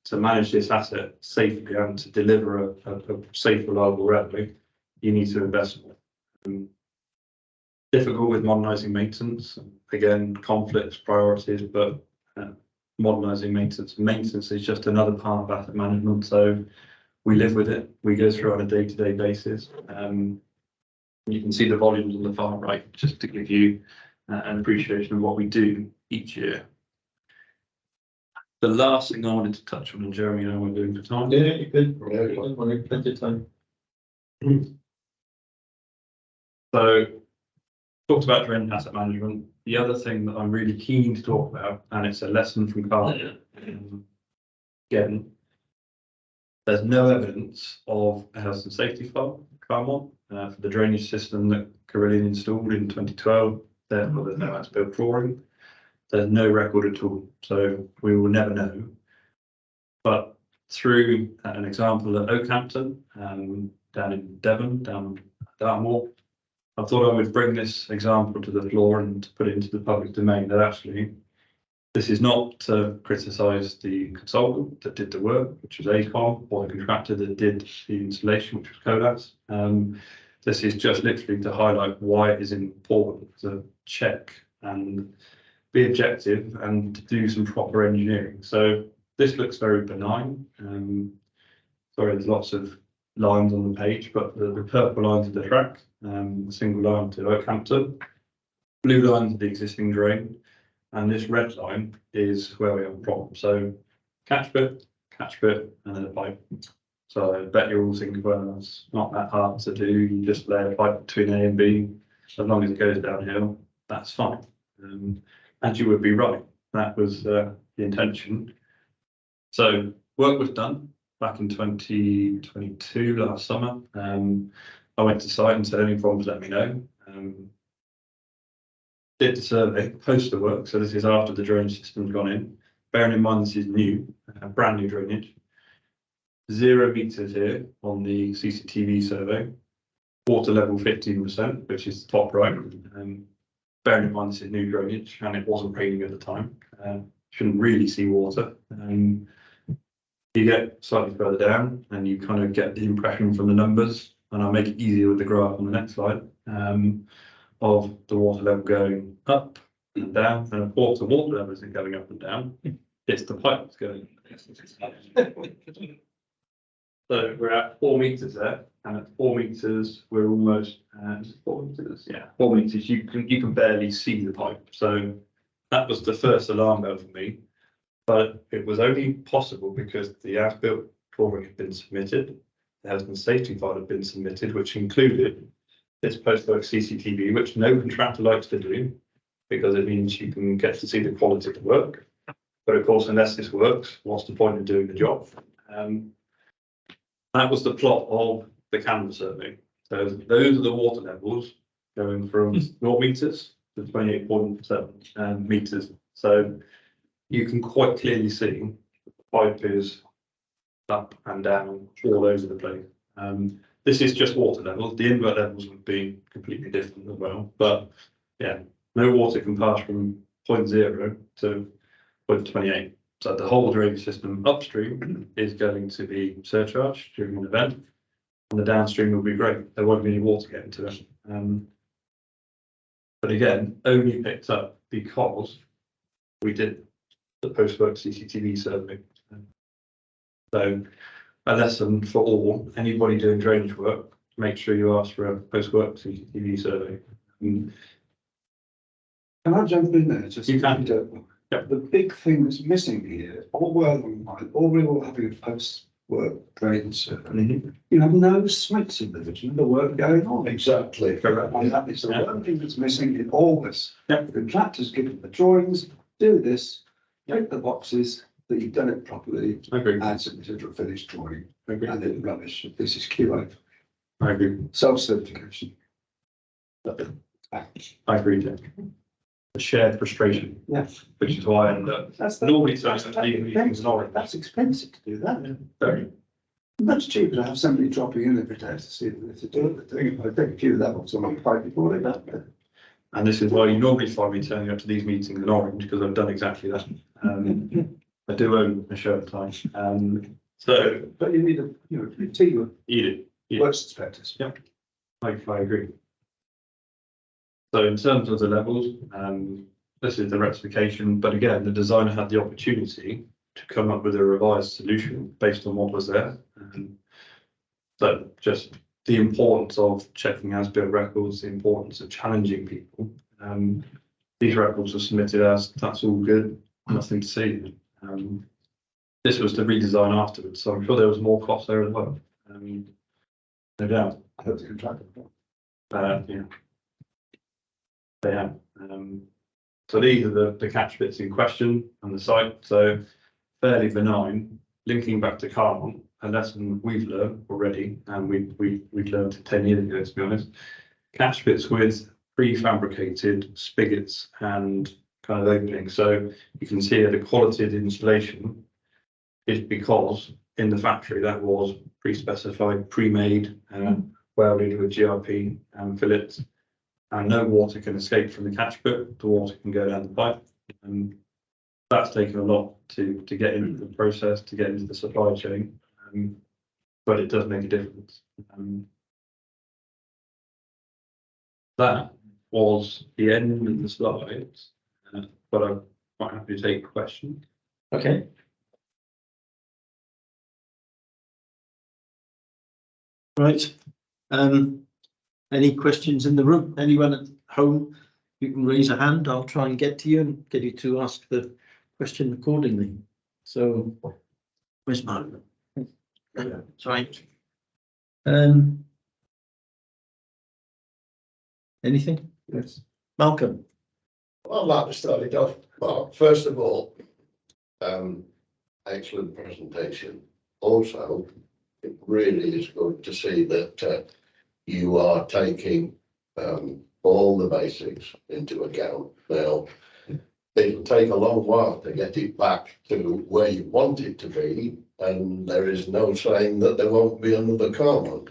[SPEAKER 4] to manage this asset safely and to deliver a safe, reliable railway, you need to invest more. Difficult with modernising maintenance. Again, conflicts, priorities, but modernising maintenance. Maintenance is just another part of asset management. So we live with it. We go through it on a day-to-day basis. You can see the volumes on the far right, just to give you an appreciation of what we do each year. The last thing I wanted to touch on, and Jeremy, I know we're doing for time.
[SPEAKER 2] Yeah, you could. Yeah, plenty of time.
[SPEAKER 4] So, talked about drainage asset management. The other thing that I'm really keen to talk about, and it's a lesson from Carmont, again, there's no evidence of a health and safety file, Carmont, for the drainage system that Carillion installed in 2012. Therefore, there's no as-built drawing. There's no record at all, so we will never know. But through an example at Oakhampton, down in Devon, down Dartmoor, I thought I would bring this example to the floor and put it into the public domain. That actually, this is not to criticise the consultant that did the work, which was ACOM, or the contractor that did the installation, which was Colas. This is just literally to highlight why it is important to check and be objective and to do some proper engineering. So this looks very benign. Sorry, there's lots of lines on the page, but the purple line to the track, the single line to Oakhampton, blue line to the existing drain, and this red line is where we have a problem. So catch bit, and then a pipe. So I bet you're all thinking, well, it's not that hard to do. You just lay a pipe between A and B. As long as it goes downhill, that's fine. And you would be right. That was the intention. So work was done back in 2022, last summer. I went to site and said, any problems, let me know. did the survey, post the work, so this is after the drainage system's gone in. Bearing in mind this is new, brand new drainage. 0 meters here on the CCTV survey. Water level 15%, which is the top right. Bearing in mind this is new drainage and it wasn't raining at the time. Shouldn't really see water. You get slightly further down and you kind of get the impression from the numbers, and I'll make it easier with the graph on the next slide, of the water level going up and down, and of course the water level isn't going up and down, it's the pipe that's going. So we're at 4 meters there, and at 4 meters we're almost 4 meters. Yeah, 4 meters. You can barely see the pipe. So that was the first alarm bell for me. But it was only possible because the as-built drawing had been submitted, the health and safety file had been submitted, which included this post-work CCTV, which no contractor likes to do because it means you can get to see the quality of the work. But of course, unless this works, what's the point of doing the job? That was the plot of the canvas survey. So those are the water levels going from 0 meters to 28.7 meters. So you can quite clearly see the pipe is up and down all over the place. This is just water levels. The invert levels would be completely different as well. But yeah, no water can pass from 0.0 to 0.28. So the whole drainage system upstream is going to be surcharged during an event, and the downstream will be great. There won't be any water getting to it. But again, only picked up because we did the post-work CCTV survey. So a lesson for all, anybody doing drainage work, make sure you ask for a post-work CCTV survey.
[SPEAKER 5] Can I jump in there? Just
[SPEAKER 4] You can.
[SPEAKER 5] The big thing that's missing here, all well and fine, all we all having a post-work drainage survey. You have no Smiths in the work going on.
[SPEAKER 6] Exactly.
[SPEAKER 4] Correct.
[SPEAKER 5] And that is the one thing that's missing in all this.
[SPEAKER 4] Yep.
[SPEAKER 5] The contractor's given the drawings, do this, tick the boxes that you've done it properly,
[SPEAKER 4] I agree.
[SPEAKER 5] and submitted a finished drawing.
[SPEAKER 4] I agree.
[SPEAKER 5] And it's rubbish. This is QA,
[SPEAKER 4] I agree.
[SPEAKER 5] self-certification.
[SPEAKER 4] I agree, Jack. A shared frustration,
[SPEAKER 5] Yeah.
[SPEAKER 4] which is why I end up normally meetings in Orange.
[SPEAKER 5] That's expensive to do that.
[SPEAKER 4] Very.
[SPEAKER 5] Much cheaper to have somebody dropping in every day to see if they're doing the thing. I take a few levels on my pipe before they do.
[SPEAKER 4] And this is why you normally find me turning up to these meetings in Orange, because I've done exactly that. I do own a shirt tie. So
[SPEAKER 5] But you need a team of
[SPEAKER 4] eat it. Yeah.
[SPEAKER 5] works inspectors.
[SPEAKER 4] I agree. So in terms of the levels, this is the rectification, but again, the designer had the opportunity to come up with a revised solution based on what was there. So just the importance of checking as-built records, the importance of challenging people. These records were submitted as that's all good, nothing to see. This was the redesign afterwards, so I'm sure there was more cost there as well. No doubt.
[SPEAKER 5] I hope the contractor.
[SPEAKER 4] Yeah. They have. So these are the catch bits in question on the site. So fairly benign. Linking back to Carmont, a lesson we've learned already, and we learned 10 years ago, to be honest. Catch bits with prefabricated spigots and kind of openings. So you can see the quality of the installation is because in the factory that was pre-specified, pre-made, welded with GRP and fillets. And no water can escape from the catch bit, the water can go down the pipe. And that's taken a lot to get into the process, to get into the supply chain, but it does make a difference. That was the end of the slides, but I'm quite happy to take questions.
[SPEAKER 2] Okay. Right. Any questions in the room? Anyone at home? You can raise a hand. I'll try and get to you and get you to ask the question accordingly. So, where's Mark? Sorry. Anything?
[SPEAKER 5] Yes.
[SPEAKER 2] Malcolm.
[SPEAKER 6] Well, I'd like to start it off. Well, first of all, excellent presentation. Also, it really is good to see that you are taking all the basics into account. Now, it'll take a long while to get it back to where you want it to be, and there is no saying that there won't be another Carmont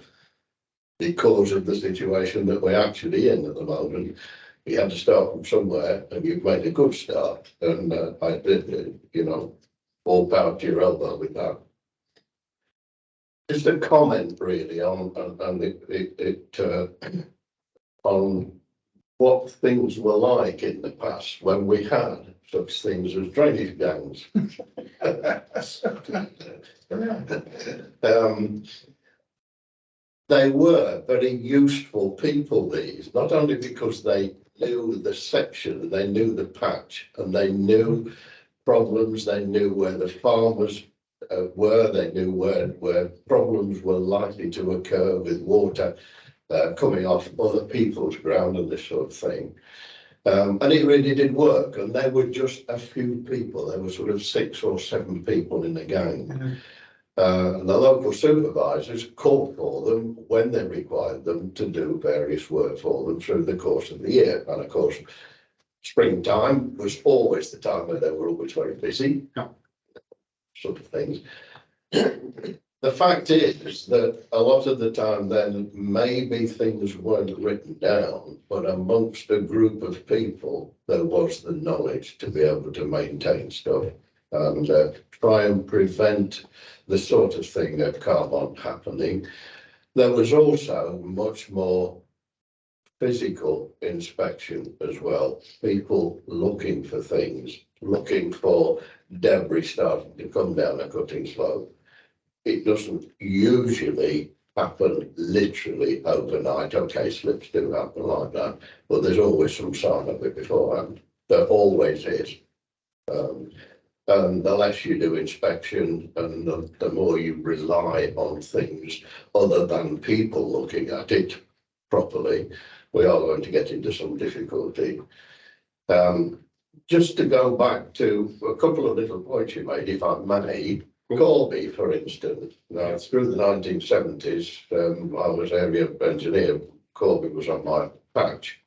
[SPEAKER 6] because of the situation that we're actually in at the moment. You had to start from somewhere, and you've made a good start, and I did, all power to your elbow with that. Just a comment really on on what things were like in the past when we had such things as drainage gangs. They were very useful people, these, not only because they knew the section, they knew the patch, and they knew problems, they knew where the farmers were, they knew where problems were likely to occur with water coming off other people's ground and this sort of thing. And it really did work, and there were just a few people. There were sort of 6 or 7 people in the gang. And the local supervisors called for them when they required them to do various work for them through the course of the year. And of course, springtime was always the time where they were always very busy, sort of things. The fact is that a lot of the time then maybe things weren't written down, but amongst a group of people there was the knowledge to be able to maintain stuff and try and prevent the sort of thing at Carmont happening. There was also much more physical inspection as well, people looking for things, looking for debris starting to come down a cutting slope. It doesn't usually happen literally overnight. Okay, slips do happen like that, but there's always some sign of it beforehand. There always is. And the less you do inspection and the more you rely on things other than people looking at it properly, we are going to get into some difficulty. Just to go back to a couple of little points you made, if I may. Corby, for instance, now through the 1970s, I was area engineer, Corby was on my patch.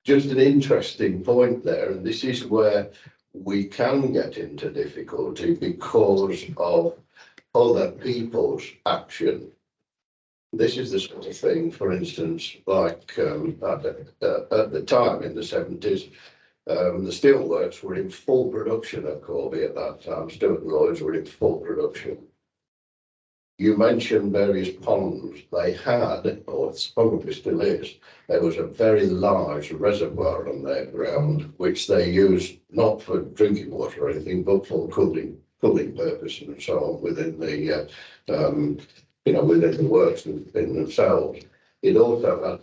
[SPEAKER 6] Just an interesting point there, and this is where we can get into difficulty because of other people's action. This is the sort of thing, for instance, like at the time in the 70s, the steelworks were in full production at Corby at that time. Stewart and Lloyd's were in full production. You mentioned various ponds they had, or it probably still is. There was a very large reservoir on their ground, which they used not for drinking water or anything, but for cooling purposes and so on within the, within the works in themselves. It also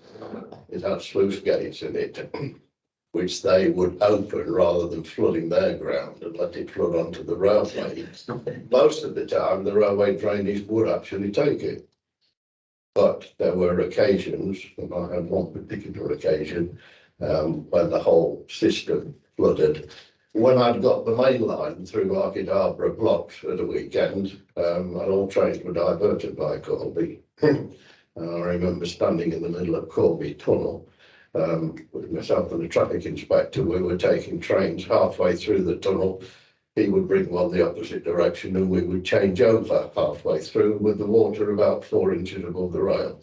[SPEAKER 6] had sluice gates in it, which they would open rather than flooding their ground and let it flood onto the railway. Most of the time, the railway drainage would actually take it. But there were occasions, and I had one particular occasion, when the whole system flooded. When I'd got the main line through Market Harbour blocked at a weekend, and all trains were diverted by Corby. I remember standing in the middle of Corby Tunnel, with myself and the traffic inspector. We were taking trains halfway through the tunnel. He would bring one the opposite direction and we would change over halfway through with the water about 4 inches above the rail.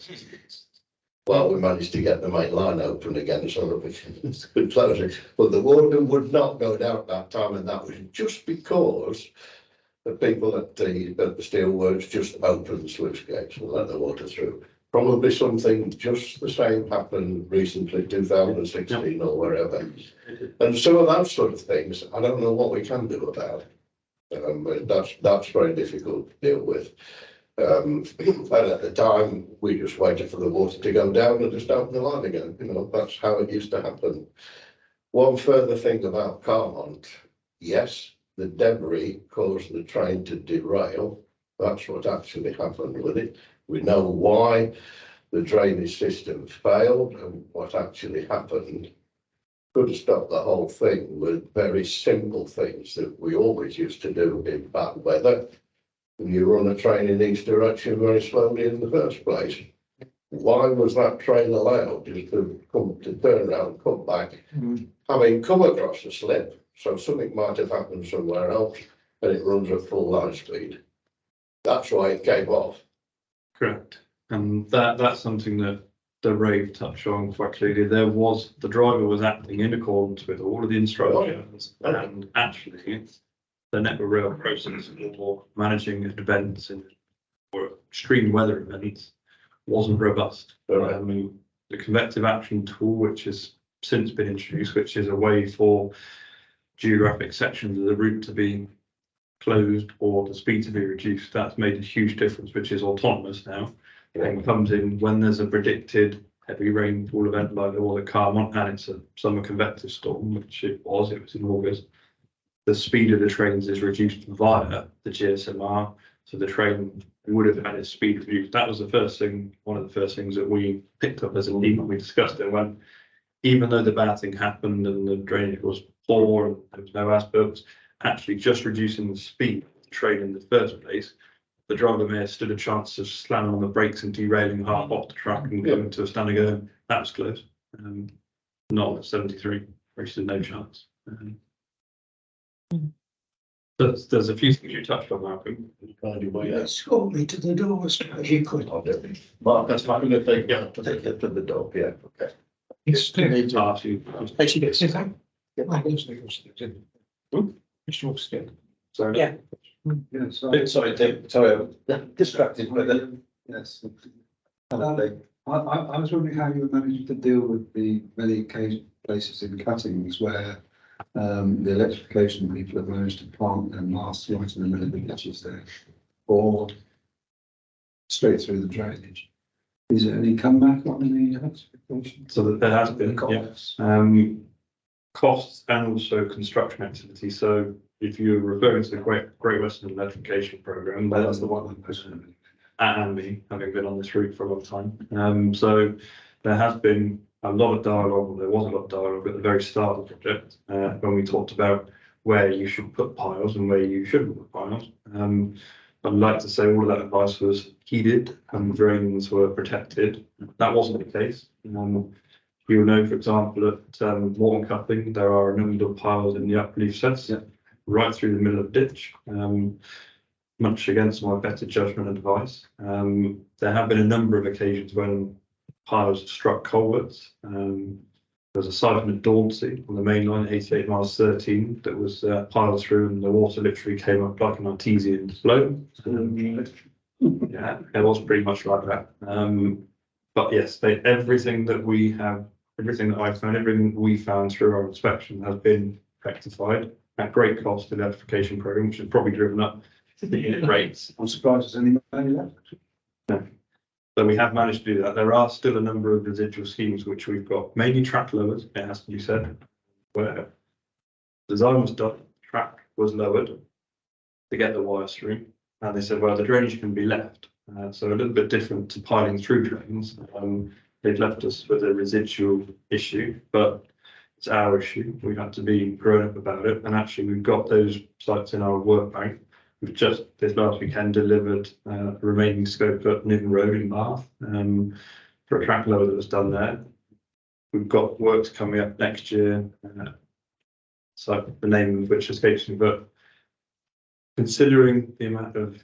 [SPEAKER 6] Well, we managed to get the main line open again so that we could close it. But the water would not go down at that time, and that was just because the people at the steelworks just opened the sluice gates and let the water through. Probably something just the same happened recently, 2016 or wherever. And some of that sort of things, I don't know what we can do about. But that's very difficult to deal with. And at the time, we just waited for the water to go down and just open the line again. That's how it used to happen. One further thing about Carmont, yes, the debris caused the train to derail. That's what actually happened with it. We know why the drainage system failed and what actually happened. Could have stopped the whole thing with very simple things that we always used to do in bad weather. When you run a train in each direction very slowly in the first place. why was that train allowed just to come to turn around, come back, having come across a slip? So something might have happened somewhere else and it runs at full line speed. That's why it came off.
[SPEAKER 4] Correct. And that's something that the rave touched on quite clearly. The driver was acting in accordance with all of the instructions, and actually the network rail process for managing events and or extreme weather events wasn't robust. The convective action tool, which has since been introduced, which is a way for geographic sections of the route to be closed or the speed to be reduced, that's made a huge difference, which is autonomous now, and comes in when there's a predicted heavy rainfall event like there was at Carmont, and it's a summer convective storm, which it was in August. The speed of the trains is reduced via the GSMR, so the train would have had its speed reduced. That was the first thing, one of the first things that we picked up as a team when we discussed it, when even though the bad thing happened and the drainage was poor and there was no as-built, actually just reducing the speed of the train in the first place, the driver may have stood a chance of slamming on the brakes and derailing half off the track and coming to a standing going. That was close. Not at 73, which is no chance. There's a few things you touched on, Malcolm.
[SPEAKER 5] Escort me to the door as far as you could.
[SPEAKER 6] Mark, that's fine. I'm going to take it to the door. Yeah, okay.
[SPEAKER 5] It's still.
[SPEAKER 4] Actually, so
[SPEAKER 5] Yeah. Yeah, so,
[SPEAKER 2] Sorry, Tim, sorry, I'm distracted by the.
[SPEAKER 5] yes. I was wondering how you were managing to deal with the many places in Cuttings where the electrification people have managed to plant their masts right in the middle of the ditches there, or straight through the drainage. Is there any comeback on the electrification?
[SPEAKER 4] so that there has been, yeah. Costs and also construction activity. So if you're referring to the Great Western Electrification Programme,
[SPEAKER 5] That's the one I'm pushing.
[SPEAKER 4] and me, having been on this route for a long time. So there has been a lot of dialogue, or there was a lot of dialogue at the very start of the project, when we talked about where you should put piles and where you shouldn't put piles. I'd like to say all of that advice was heeded and drains were protected. That wasn't the case. You'll know, for example, at Morton Cupping, there are a number of piles in the upleaf sets, right through the middle of the ditch. Much against my better judgment and advice. There have been a number of occasions when piles have struck culverts. There was a siphon at Dauncey on the main line, 88 miles 13, that was piled through, and the water literally came up like an artesian flow. Yeah, it was pretty much like that. But yes, everything that we have, everything that I found, everything that we found through our inspection has been rectified at great cost to the electrification program, which has probably driven up the unit rates.
[SPEAKER 5] I'm surprised there's any money left.
[SPEAKER 4] No. So we have managed to do that. There are still a number of residual schemes which we've got, mainly track lowers, it has to be said, where design was done, track was lowered to get the wires through, and they said, well, the drainage can be left. So a little bit different to piling through drains. They've left us with a residual issue, but it's our issue. We had to be grown up about it, and actually we've got those sites in our work bank. We've just this last weekend delivered remaining scope at Niven Road in Bath for a track lower that was done there. We've got works coming up next year, so the name of which escapes me, but considering the amount of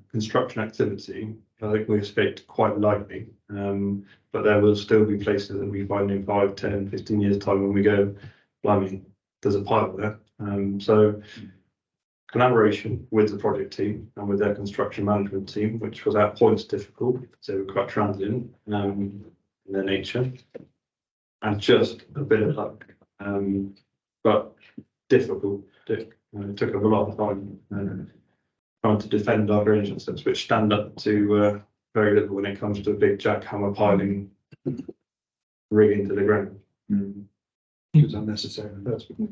[SPEAKER 4] construction activity, I think we escaped quite lightly. But there will still be places that we find in 5, 10, 15 years time when we go, blimey, there's a pile there. So collaboration with the project team and with their construction management team, which was at points difficult, so we're quite transient in their nature, and just a bit of luck, but difficult. It took up a lot of time trying to defend our drainage systems, which stand up to very little when it comes to a big jackhammer piling rig into the ground.
[SPEAKER 5] It was unnecessary in the first place.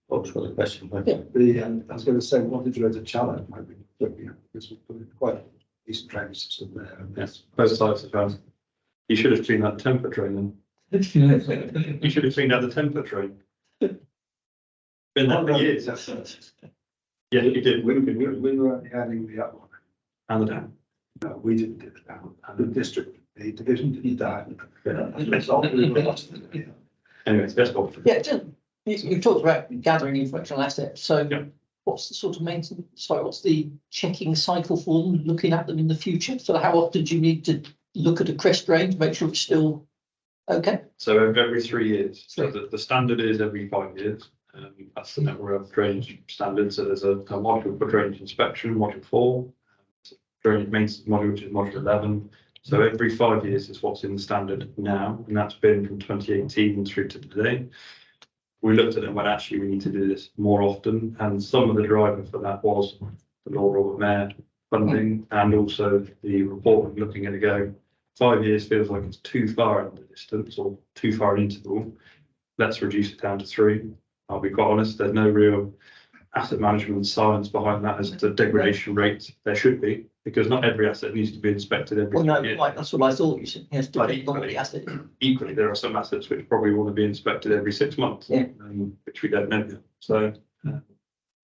[SPEAKER 2] What's the question?
[SPEAKER 5] I was going to say, what did you as a challenge? Maybe looking at this was quite a decent drainage system there. And
[SPEAKER 4] Yes, both sides have found. You should have cleaned out the temper train then. You should have cleaned out the temper train. Been there for years. Yeah, you did.
[SPEAKER 5] we were only adding the up one.
[SPEAKER 4] And the dam.
[SPEAKER 5] No, we didn't do that, and the district, the division did that. It's all we lost.
[SPEAKER 4] Anyways, let's go.
[SPEAKER 7] Yeah, you've talked about gathering information on assets, so
[SPEAKER 4] Yeah.
[SPEAKER 7] what's the sort of maintenance, sorry, what's the checking cycle for them, looking at them in the future? So how often do you need to look at a crest drain to make sure it's still okay?
[SPEAKER 4] So every 3 years. So the standard is every 5 years. That's the network drainage standard. So there's a module for drainage inspection, module 4, drainage maintenance module, which is module 11. So every 5 years is what's in the standard now, and that's been from 2018 through to today. We looked at it and went, actually, we need to do this more often. And some of the driver for that was the Lord Robert Mayor funding, and also the report looking at it going, 5 years feels like it's too far in the distance or too far an interval. Let's reduce it down to 3. I'll be quite honest, there's no real asset management science behind that as to degradation rates. There should be, because not every asset needs to be inspected every
[SPEAKER 7] Well, no,
[SPEAKER 4] 3 years.
[SPEAKER 7] like, that's what I thought you said, yes,
[SPEAKER 4] But
[SPEAKER 7] depending on what the asset is.
[SPEAKER 4] Equally, there are some assets which probably want to be inspected every 6 months,
[SPEAKER 7] Yeah.
[SPEAKER 4] which we don't know yet. So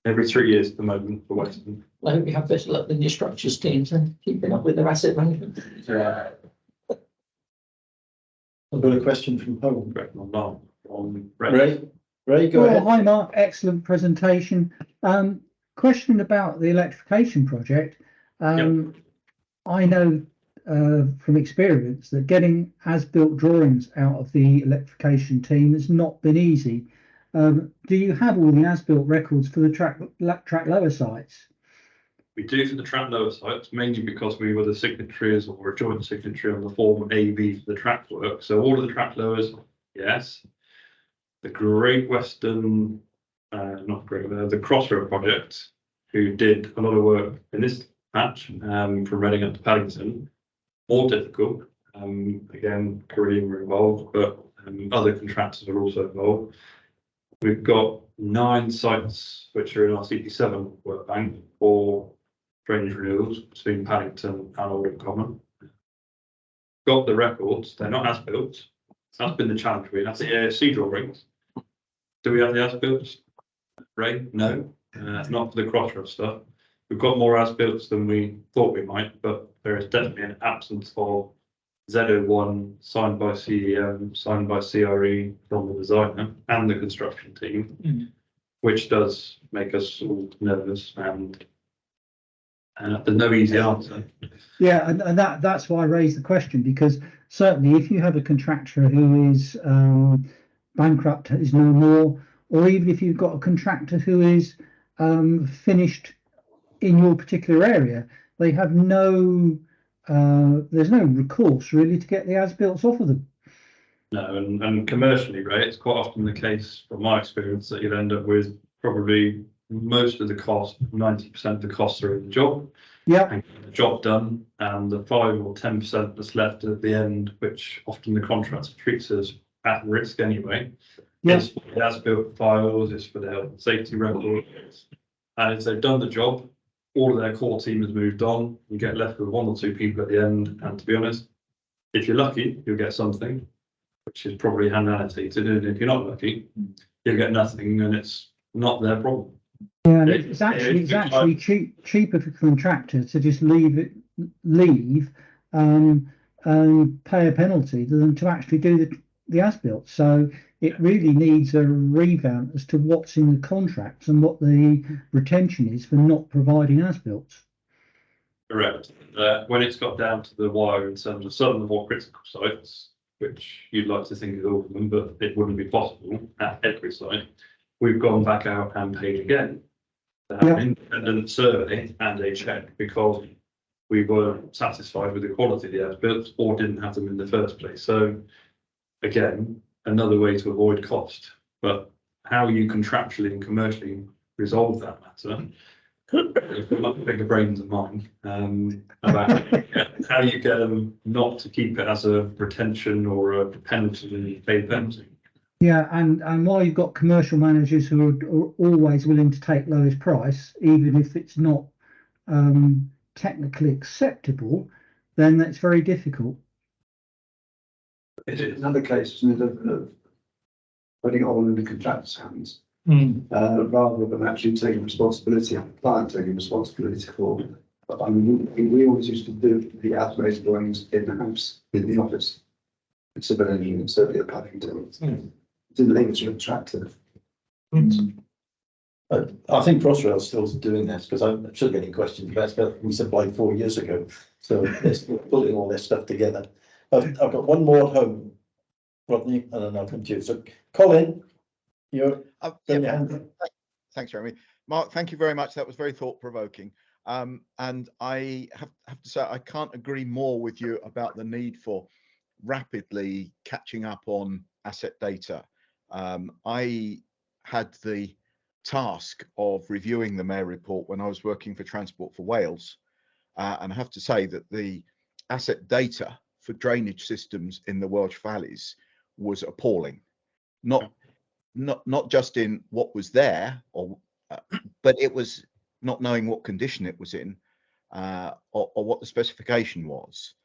[SPEAKER 4] every 3 years at the moment for Western.
[SPEAKER 7] I hope you have better luck than your structures teams and keeping up with their asset management.
[SPEAKER 2] I've got a question from home.
[SPEAKER 4] Correct or not, on
[SPEAKER 2] Ray, go
[SPEAKER 8] Well,
[SPEAKER 2] ahead.
[SPEAKER 8] hi Mark, excellent presentation. Question about the electrification project. I know from experience that getting as-built drawings out of the electrification team has not been easy. Do you have all the as-built records for the track lower sites?
[SPEAKER 4] We do for the track lower sites, mainly because we were the signatories or a joint signatory on the form AB for the track work. So all of the track lowers, yes. The Great Western, the Crossroad project, who did a lot of work in this patch from Reading up to Paddington, more difficult. Again, Korean were involved, but other contractors are also involved. We've got 9 sites which are in our CP7 work bank for drainage renewals between Paddington and Oldham Common. Got the records, they're not as built. That's been the challenge. That's the ASC drawings. Do we have the as built? Ray? No, not for the Crossroad stuff. We've got more as built than we thought we might, but there is definitely an absence of Z01 signed by CEM, signed by CRE from the designer and the construction team, which does make us all nervous, and there's no easy answer.
[SPEAKER 8] Yeah, and that's why I raised the question, because certainly if you have a contractor who is bankrupt, is no more, or even if you've got a contractor who is finished in your particular area, they have no there's no recourse really to get the as-built off of them.
[SPEAKER 4] No, and commercially, right, it's quite often the case from my experience that you'll end up with probably most of the cost, 90% of the costs are in the job.
[SPEAKER 8] Yeah.
[SPEAKER 4] And get the job done, and the 5 or 10% that's left at the end, which often the contractor treats as at risk anyway.
[SPEAKER 8] Yeah.
[SPEAKER 4] It's for the as-built files, it's for the health and safety records. And if they've done the job, all of their core team has moved on. You get left with 1 or 2 people at the end. And to be honest, if you're lucky, you'll get something, which is probably hand annotated. And if you're not lucky, you'll get nothing, and it's not their problem.
[SPEAKER 8] Yeah, and it's actually cheaper for the contractor to just leave and pay a penalty than to actually do the as-built. So it really needs a revamp as to what's in the contracts and what the retention is for not providing as-built.
[SPEAKER 4] Correct. When it's got down to the wire in terms of some of the more critical sites, which you'd like to think is all of them, but it wouldn't be possible at every site, we've gone back out and paid again to have an independent survey and a check, because we were satisfied with the quality of the as-built or didn't have them in the first place. So again, another way to avoid cost, but how you contractually and commercially resolve that matter, you've got much bigger brains than mine, about how you get them not to keep it as a retention or a penalty and you pay penalty.
[SPEAKER 8] Yeah, and while you've got commercial managers who are always willing to take lowest price, even if it's not technically acceptable, then that's very difficult.
[SPEAKER 5] It is another case, isn't it, of putting it all in the contractor's hands, rather than actually taking responsibility, and the client taking responsibility for I mean, we always used to do the as-raised drawings in the house, in the office. It's civil engineering, certainly at Paddington. Didn't think it was attractive.
[SPEAKER 2] I think Crossrail's still doing this because I'm still getting questions about it. We supplied 4 years ago, so they're still pulling all this stuff together. I've got one more at home, Rodney, and then I'll come to you. So, Colin, you're
[SPEAKER 3] Yeah, thanks, Jeremy. Mark, thank you very much. That was very thought-provoking. And I have to say, I can't agree more with you about the need for rapidly catching up on asset data. I had the task of reviewing the Mayor report when I was working for Transport for Wales. And I have to say that the asset data for drainage systems in the Welsh valleys was appalling. Not just in what was there, but it was not knowing what condition it was in, or what the specification was.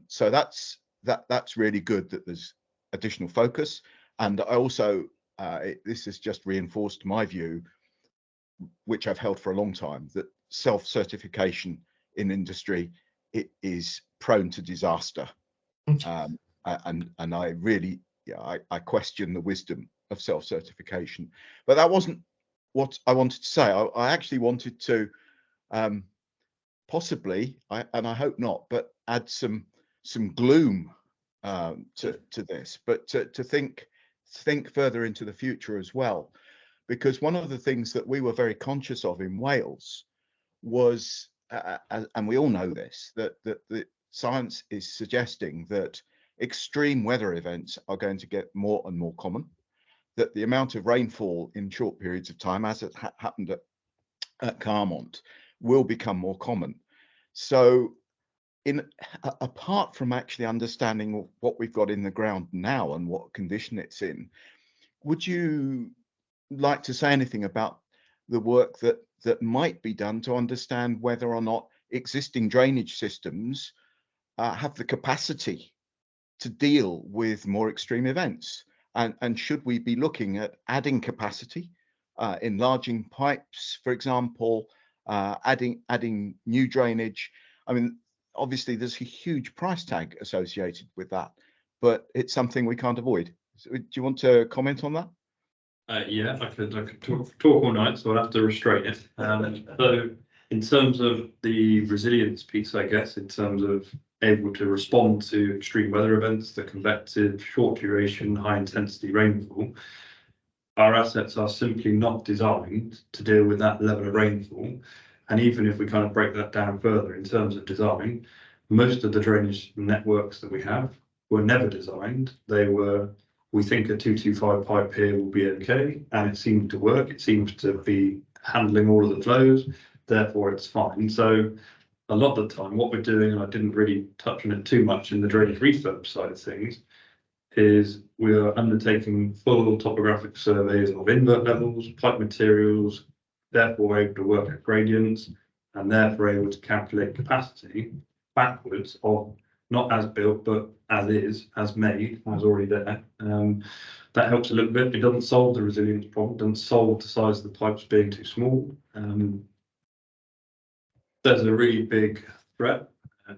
[SPEAKER 3] So that's really good that there's additional focus. And I also, this has just reinforced my view, which I've held for a long time, that self-certification in industry, it is prone to disaster. And I really, I question the wisdom of self-certification. But that wasn't what I wanted to say. I actually wanted to possibly, and I hope not, but add some gloom to this, but to think further into the future as well, because one of the things that we were very conscious of in Wales was, and we all know this, that the science is suggesting that extreme weather events are going to get more and more common, that the amount of rainfall in short periods of time, as it happened at Carmont, will become more common. So apart from actually understanding what we've got in the ground now and what condition it's in, would you like to say anything about the work that might be done to understand whether or not existing drainage systems have the capacity to deal with more extreme events? And should we be looking at adding capacity, enlarging pipes, for example, adding new drainage? I mean, obviously there's a huge price tag associated with that, but it's something we can't avoid. So, do you want to comment on that?
[SPEAKER 4] Yeah, I could talk all night, so I'll have to restrain it. So in terms of the resilience piece, I guess, in terms of able to respond to extreme weather events, the convective, short duration, high intensity rainfall, our assets are simply not designed to deal with that level of rainfall. And even if we kind of break that down further in terms of design, most of the drainage networks that we have were never designed. They were, we think a 225 pipe here will be okay, and it seemed to work. It seems to be handling all of the flows, therefore it's fine. So a lot of the time what we're doing, and I didn't really touch on it too much in the drainage refurb side of things, is we are undertaking full topographic surveys of invert levels, pipe materials, therefore able to work at gradients, and therefore able to calculate capacity backwards of not as built, but as is, as made, as already there. That helps a little bit. It doesn't solve the resilience problem, doesn't solve the size of the pipes being too small. There's a really big threat.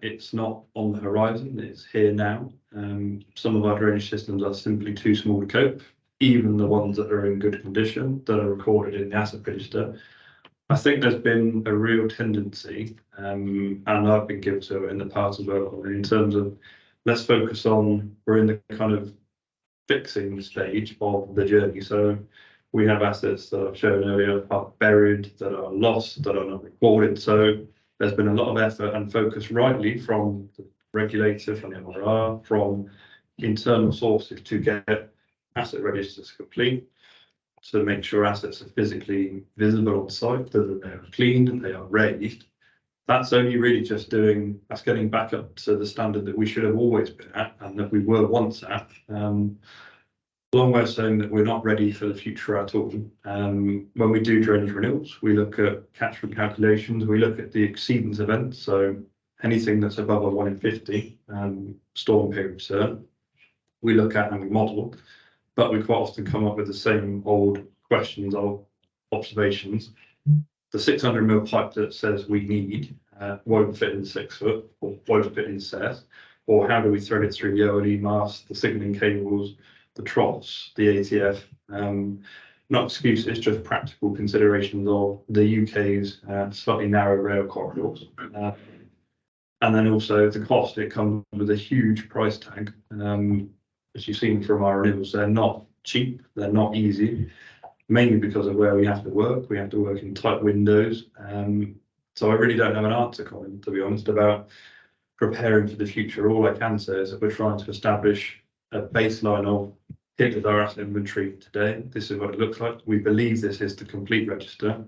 [SPEAKER 4] It's not on the horizon, it's here now. Some of our drainage systems are simply too small to cope, even the ones that are in good condition, that are recorded in the asset register. I think there's been a real tendency, and I've been guilty of it in the past as well, in terms of let's focus on, we're in the kind of fixing stage of the journey. So we have assets that I've shown earlier are buried, that are lost, that are not recorded. So there's been a lot of effort and focus, rightly, from the regulator, from the MRR, from internal sources to get asset registers complete, to make sure assets are physically visible on site, that they are cleaned and they are raised. That's only really just doing, that's getting back up to the standard that we should have always been at and that we were once at. Long way of saying that we're not ready for the future at all. When we do drainage renewals, we look at catchment calculations, we look at the exceedance events, so anything that's above a 1 in 50 storm period return, we look at and we model, but we quite often come up with the same old questions or observations. The 600 mil pipe that says we need, won't fit in 6 foot or won't fit in set, or how do we thread it through the OLE mast, the signalling cables, the troughs, the ATF? Not excuses, just practical considerations of the UK's slightly narrow rail corridors. And then also the cost. It comes with a huge price tag. As you've seen from our renewals, they're not cheap, they're not easy, mainly because of where we have to work. We have to work in tight windows. So I really don't have an answer, Colin, to be honest, about preparing for the future. All I can say is that we're trying to establish a baseline of here is our asset inventory today. This is what it looks like. We believe this is the complete register.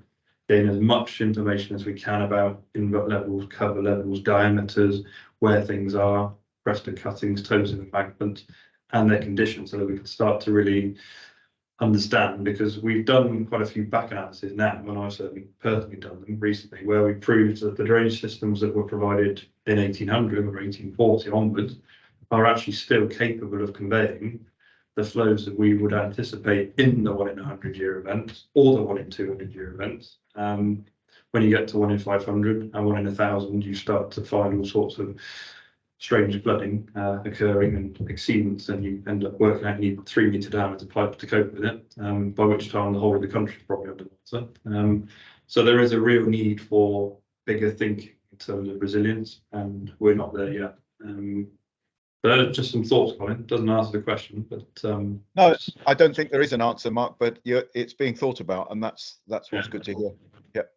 [SPEAKER 4] Gain as much information as we can about inlet levels, cover levels, diameters, where things are, crested cuttings, toes of embankments, and their condition, so that we can start to really understand, because we've done quite a few back analysis now, and I've certainly personally done them recently, where we proved that the drainage systems that were provided in 1800 or 1840 onwards are actually still capable of conveying the flows that we would anticipate in the 1 in 100 year events or the 1 in 200 year events. When you get to 1 in 500 and 1 in 1,000, you start to find all sorts of strange flooding occurring and exceedance, and you end up working out you need 3 metre diameter pipe to cope with it, by which time the whole of the country is probably underwater. So there is a real need for bigger thinking in terms of resilience, and we're not there yet. But just some thoughts, Colin. Doesn't answer the question, but
[SPEAKER 3] no, I don't think there is an answer, Mark, but it's being thought about, and that's what's good to hear. Yep.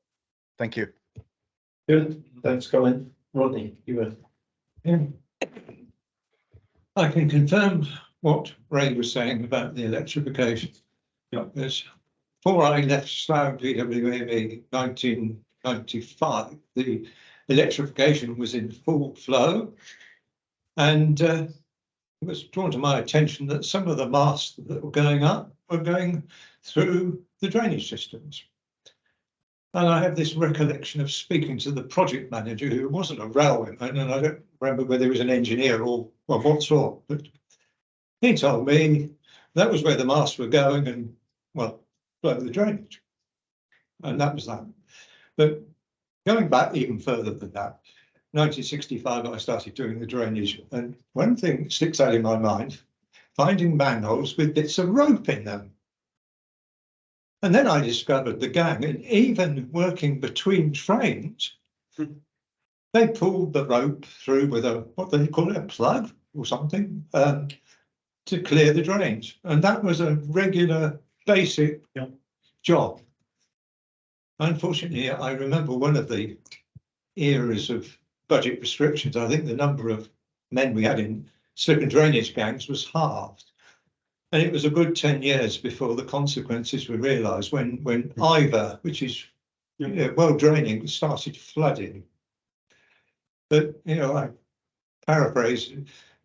[SPEAKER 3] Thank you.
[SPEAKER 2] Good. Thanks, Colin. Rodney, you were.
[SPEAKER 9] Yeah. I can confirm what Ray was saying about the electrification. Because before I left Slough PWAB in 1995, the electrification was in full flow, and it was drawn to my attention that some of the masts that were going up were going through the drainage systems. And I have this recollection of speaking to the project manager, who wasn't a railwayman, and I don't remember whether he was an engineer or what sort, but he told me that was where the masts were going and, well, flow the drainage. And that was that. But going back even further than that, 1965, I started doing the drainage. And one thing that sticks out in my mind, finding manholes with bits of rope in them. And then I discovered the gang, and even working between trains, they pulled the rope through with a, what do they call it, a plug or something, to clear the drains. And that was a regular, basic job. Unfortunately, I remember one of the eras of budget restrictions. I think the number of men we had in slip and drainage gangs was halved. And it was a good 10 years before the consequences were realised, when Ivor, which is well draining, started flooding. But, you know, I paraphrase,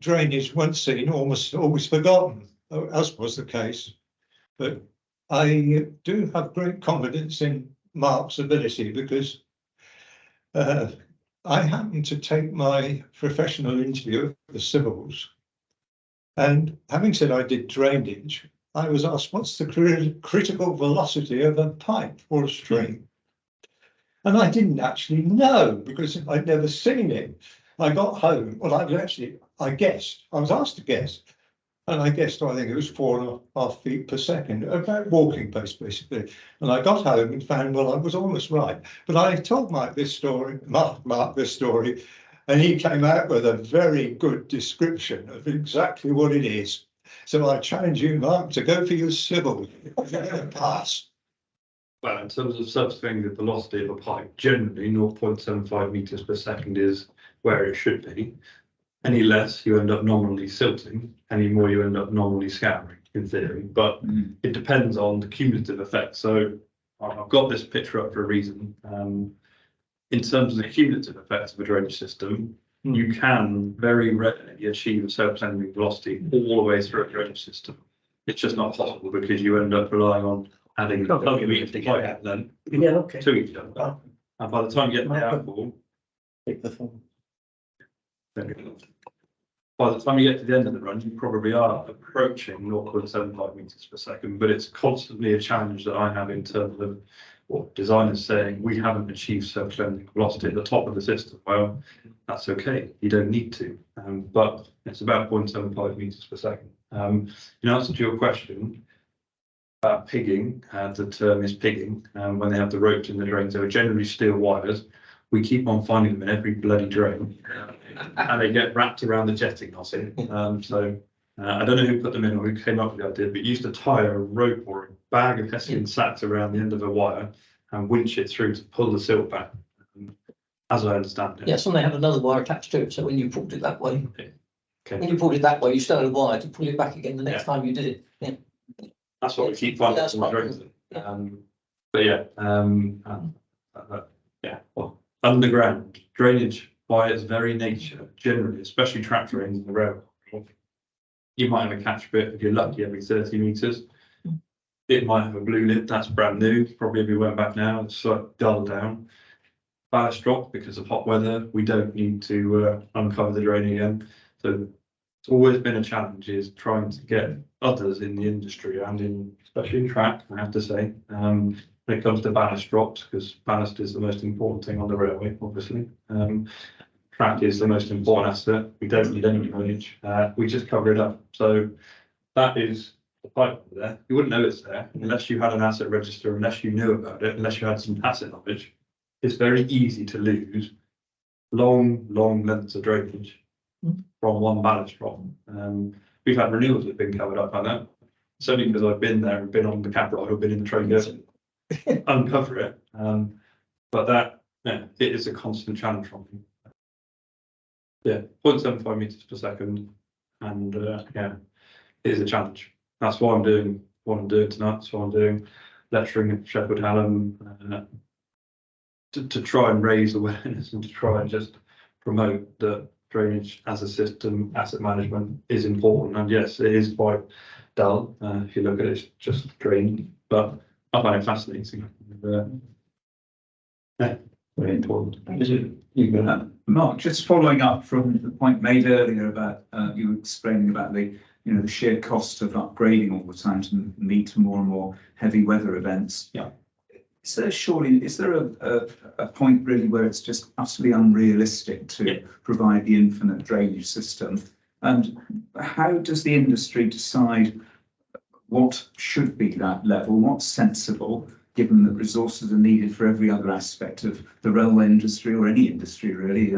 [SPEAKER 9] drainage once seen, almost always forgotten, as was the case. But I do have great confidence in Mark's ability, because I happened to take my professional interview at the Civils. And having said I did drainage, I was asked, what's the critical velocity of a pipe or a stream? And I didn't actually know, because I'd never seen it. I got home, well, I guessed, I was asked to guess. And I guessed, I think it was 4.5 feet per second, about walking pace, basically. And I got home and found, well, I was almost right. But I told Mark this story, and he came out with a very good description of exactly what it is. So I challenge you, Mark, to go for your civil. Pass.
[SPEAKER 4] Well, in terms of substituting the velocity of a pipe, generally 0.75 meters per second is where it should be. Any less, you end up nominally silting. Any more, you end up nominally scouring, in theory. But it depends on the cumulative effect. So I've got this picture up for a reason. In terms of the cumulative effects of a drainage system, you can very rarely achieve a self-centering velocity all the way through a drainage system. It's just not possible, because you end up relying on adding another meter to pipe, then 2 each other. And by the time you get to the outfall, by the time you get to the end of the run, you probably are approaching 0.75 meters per second, but it's constantly a challenge that I have in terms of or designers saying, we haven't achieved surface length velocity at the top of the system. Well, that's okay, you don't need to, but it's about 0.75 meters per second. In answer to your question about pigging, the term is pigging. When they have the ropes in the drains, they were generally steel wires. We keep on finding them in every bloody drain, and they get wrapped around the jetting nozzle. I don't know who put them in or who came up with the idea, but used to tie a rope or a bag of Hessian sacks around the end of a wire and winch it through to pull the silt back, as I understand it.
[SPEAKER 7] Yes, and they had another wire attached to it, so when you pulled it that way,
[SPEAKER 4] Okay.
[SPEAKER 7] when you pulled it that way, you still had a wire to pull it back again the next time you did it. Yeah.
[SPEAKER 4] That's what we keep finding.
[SPEAKER 7] That's
[SPEAKER 4] all the
[SPEAKER 7] right.
[SPEAKER 4] drains. But yeah, well, underground drainage by its very nature, generally, especially track drains in the rail, you might have a catch bit if you're lucky every 30 meters. It might have a blue lid, that's brand new. Probably if we went back now, it's like dulled down. Ballast drop because of hot weather, we don't need to uncover the drain again. So it's always been a challenge, is trying to get others in the industry and especially in track, I have to say, when it comes to ballast drops, because ballast is the most important thing on the railway, obviously. Track is the most important asset. We don't need any drainage. We just cover it up. So that is the pipe there. You wouldn't know it's there unless you had an asset register, unless you knew about it, unless you had some asset knowledge. It's very easy to lose long lengths of drainage from one ballast drop. We've had renewals that have been covered up like that. It's only because I've been there and been on the cap ride or been in the train to uncover it. But that, it is a constant challenge from me. Yeah, 0.75 meters per second, and it is a challenge. That's why I'm doing what I'm doing tonight. That's why I'm doing lecturing at Sheffield Hallam, to try and raise awareness and to try and just promote that drainage as a system, asset management is important. And yes, it is quite dull. If you look at it, it's just drained, but I find it fascinating. Very important.
[SPEAKER 1] Mark, just following up from the point made earlier about you explaining about the the sheer cost of upgrading all the time to meet more and more heavy weather events.
[SPEAKER 4] Yeah.
[SPEAKER 1] Is there a point really where it's just utterly unrealistic to provide the infinite drainage system? And how does the industry decide what should be that level, what's sensible, given that resources are needed for every other aspect of the railway industry or any industry really?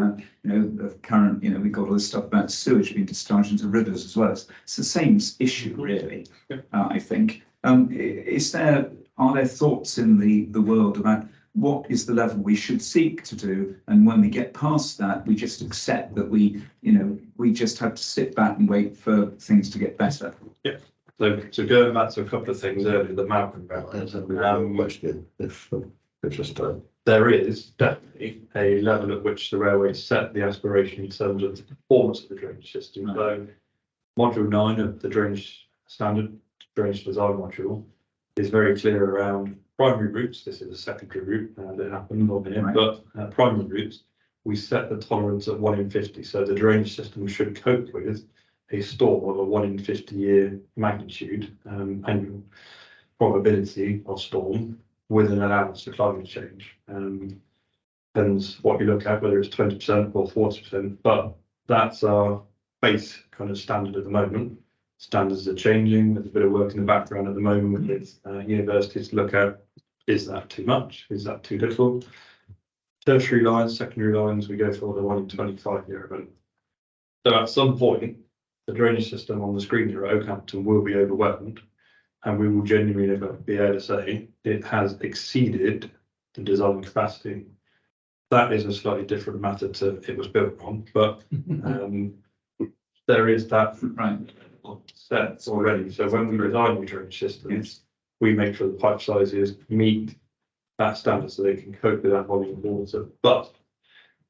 [SPEAKER 1] The current, we've got all this stuff about sewage being discharged into rivers as well. It's the same issue really, I think. Are there thoughts in the world about what is the level we should seek to do, and when we get past that, we just accept that we just have to sit back and wait for things to get better?
[SPEAKER 4] Yeah. So going back to a couple of things earlier that Malcolm about,
[SPEAKER 6] Question, if just
[SPEAKER 4] there is definitely a level at which the railway set the aspiration in terms of the performance of the drainage system.
[SPEAKER 1] Right.
[SPEAKER 4] So module 9 of the standard drainage design module is very clear around primary routes. This is a secondary route that happened on here, but primary routes, we set the tolerance at 1 in 50. So the drainage system should cope with a storm of a 1 in 50 year magnitude, annual probability of storm, with an allowance for climate change. Depends what you look at, whether it's 20% or 40%, but that's our base kind of standard at the moment. Standards are changing. There's a bit of work in the background at the moment with universities to look at, is that too much? Is that too little? Tertiary lines, secondary lines, we go for the 1 in 25 year event. So at some point, the drainage system on the screen here at Oakhampton will be overwhelmed, and we will genuinely be able to say it has exceeded the design capacity. That is a slightly different matter to it was built on, but there is that set already. So when we design the drainage systems, we make sure the pipe sizes meet that standard so they can cope with that volume of water. But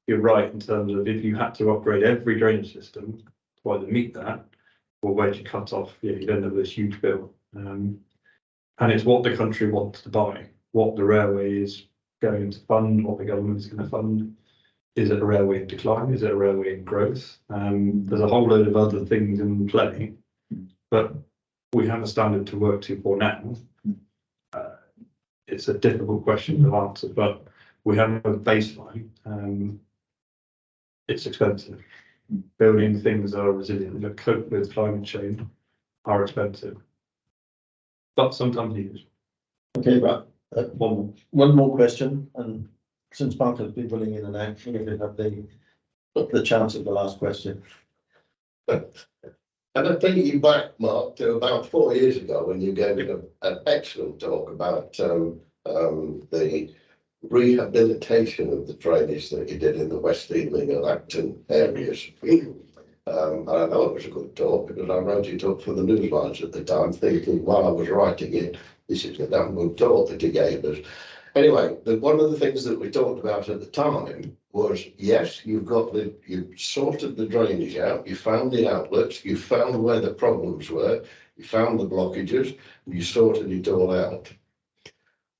[SPEAKER 4] you're right in terms of if you had to upgrade every drainage system to either meet that, or where do you cut off? You'd end up with this huge bill. And it's what the country wants to buy, what the railway is going to fund, what the government is going to fund. Is it a railway in decline? Is it a railway in growth? There's a whole load of other things in play, but we have a standard to work to for now. it's a difficult question to answer, but we have a baseline. It's expensive. Building things that are resilient that cope with climate change are expensive, but sometimes needed.
[SPEAKER 2] Okay, right.
[SPEAKER 4] One more.
[SPEAKER 2] One more question, and since Mark has been running in and out, we're going to have the chance of the last question.
[SPEAKER 6] And I think you back, Mark, to about 4 years ago when you gave an excellent talk about the rehabilitation of the drainage that you did in the West Ealing and Acton areas. And I know it was a good talk because I wrote it up for the newslines at the time, thinking while I was writing it, this is a damn good talk that he gave us. Anyway, one of the things that we talked about at the time was, yes, you've sorted the drainage out, you found the outlets, you found where the problems were, you found the blockages, and you sorted it all out.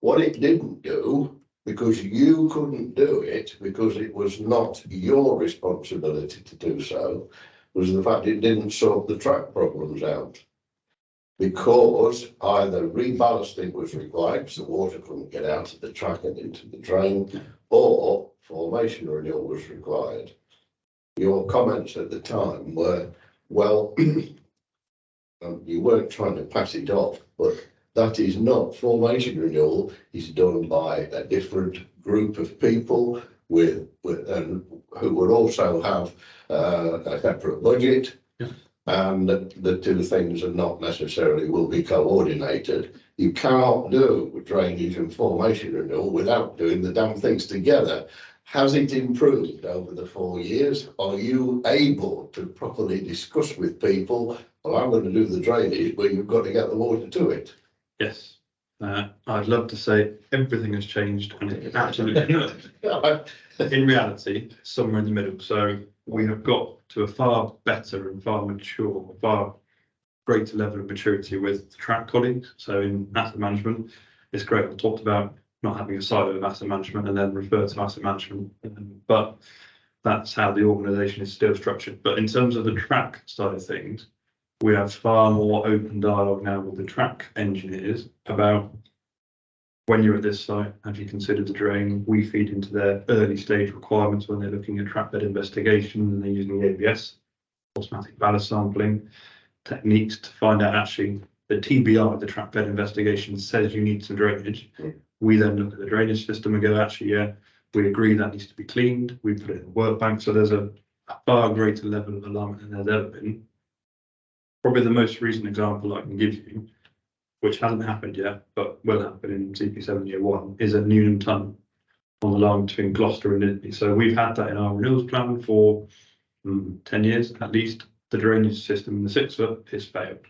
[SPEAKER 6] What it didn't do, because you couldn't do it, because it was not your responsibility to do so, was the fact it didn't sort the track problems out. Because either reballasting was required because the water couldn't get out of the track and into the drain, or formation renewal was required. Your comments at the time were, well, you weren't trying to pass it off, but that is not formation renewal. Is done by a different group of people and who would also have a separate budget.
[SPEAKER 4] Yeah.
[SPEAKER 6] And the two things are not necessarily will be coordinated. You cannot do drainage and formation renewal without doing the damn things together. Has it improved over the 4 years? Are you able to properly discuss with people, well, I'm going to do the drainage, but you've got to get the water to it?
[SPEAKER 4] Yes. I'd love to say everything has changed, and it absolutely not. In reality, somewhere in the middle. So we have got to a far better and far mature, far greater level of maturity with track colleagues. So in asset management, it's great. I talked about not having a silo of asset management and then refer to asset management, but that's how the organisation is still structured. But in terms of the track side of things, we have far more open dialogue now with the track engineers about when you're at this site, have you considered the drain? We feed into their early stage requirements when they're looking at track bed investigation and they're using the ABS, automatic ballast sampling techniques to find out actually the TBR, the track bed investigation, says you need some drainage. We then look at the drainage system and go, actually, yeah, we agree that needs to be cleaned. We put it in the work bank. So there's a far greater level of alignment than there's ever been. Probably the most recent example I can give you, which hasn't happened yet, but will happen in CP7 year 1, is a Newnham tunnel on the line between Gloucester and Italy. So we've had that in our renewals plan for 10 years at least. The drainage system in the 6 foot has failed.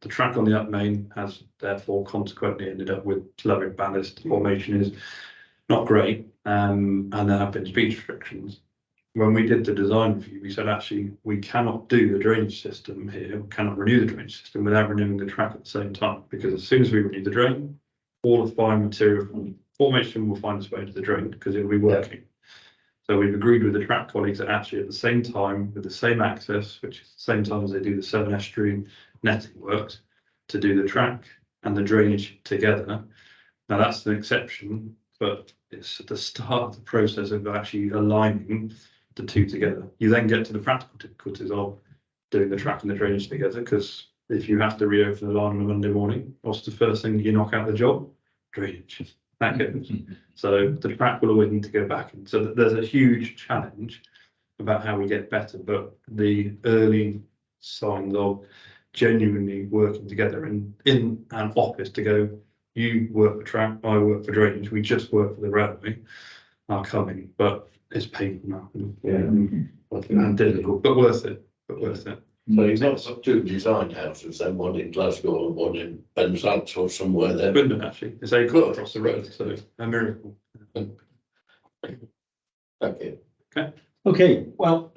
[SPEAKER 4] The track on the up main has therefore consequently ended up with slurry ballast. Formation is not great, and there have been speed restrictions. When we did the design review, we said actually we cannot do the drainage system here, we cannot renew the drainage system without renewing the track at the same time, because as soon as we renew the drain, all the fine material from formation will find its way into the drain because it will be working. Yeah. So we've agreed with the track colleagues that actually at the same time, with the same access, which is the same time as they do the 7 estuary netting works, to do the track and the drainage together. Now that's an exception, but it's at the start of the process of actually aligning the two together. You then get to the practical difficulties of doing the track and the drainage together, because if you have to reopen the line on a Monday morning, what's the first thing you knock out the job? Drainage. That goes. So the track will always need to go back. And so there's a huge challenge about how we get better, but the early signs of genuinely working together and in an office to go, you work for track, I work for drainage, we just work for the railway, are coming, but it's painful now. Yeah, and difficult, but worth it.
[SPEAKER 6] So you've not got 2 design houses, then one in Glasgow and one in Penzance or somewhere there.
[SPEAKER 4] Swindon, actually, it's a cut across the road, so a miracle.
[SPEAKER 6] Thank you.
[SPEAKER 2] Okay, well,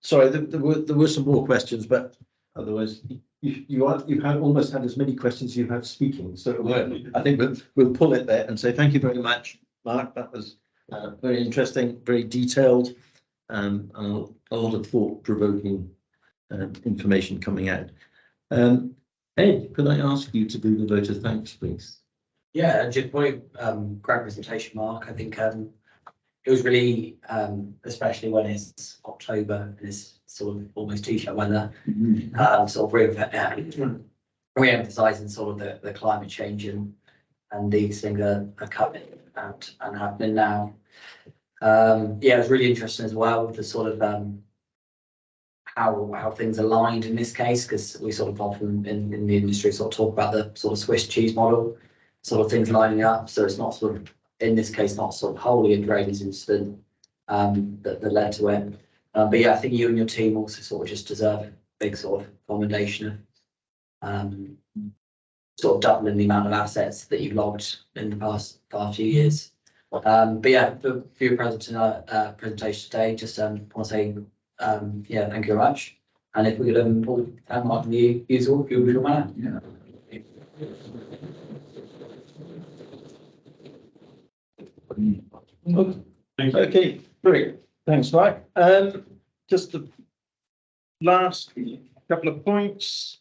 [SPEAKER 2] sorry, there were some more questions, but otherwise you've almost had as many questions as you have speaking. So I think we'll pull it there and say thank you very much, Mark. That was very interesting, very detailed, and a lot of thought-provoking information coming out. Ed, could I ask you to do the vote of thanks, please?
[SPEAKER 10] Yeah, and just great presentation, Mark. I think it was really, especially when it's October and it's sort of almost t-shirt weather, sort of re-emphasising sort of the climate change and these things are coming out and happening now. Yeah, it was really interesting as well, the sort of how things aligned in this case, because we sort of often in the industry sort of talk about the sort of Swiss cheese model, sort of things lining up. So it's not sort of, in this case, not sort of wholly a drainage incident that led to it. But yeah, I think you and your team also sort of just deserve a big sort of commendation of sort of doubling the amount of assets that you've logged in the past few years. But yeah, for your presentation today, just want to say yeah, thank you very much. And if we could all Mark in the usual manner.
[SPEAKER 1] Yeah.
[SPEAKER 2] Okay, great. Thanks, Mike. Just the last couple of points.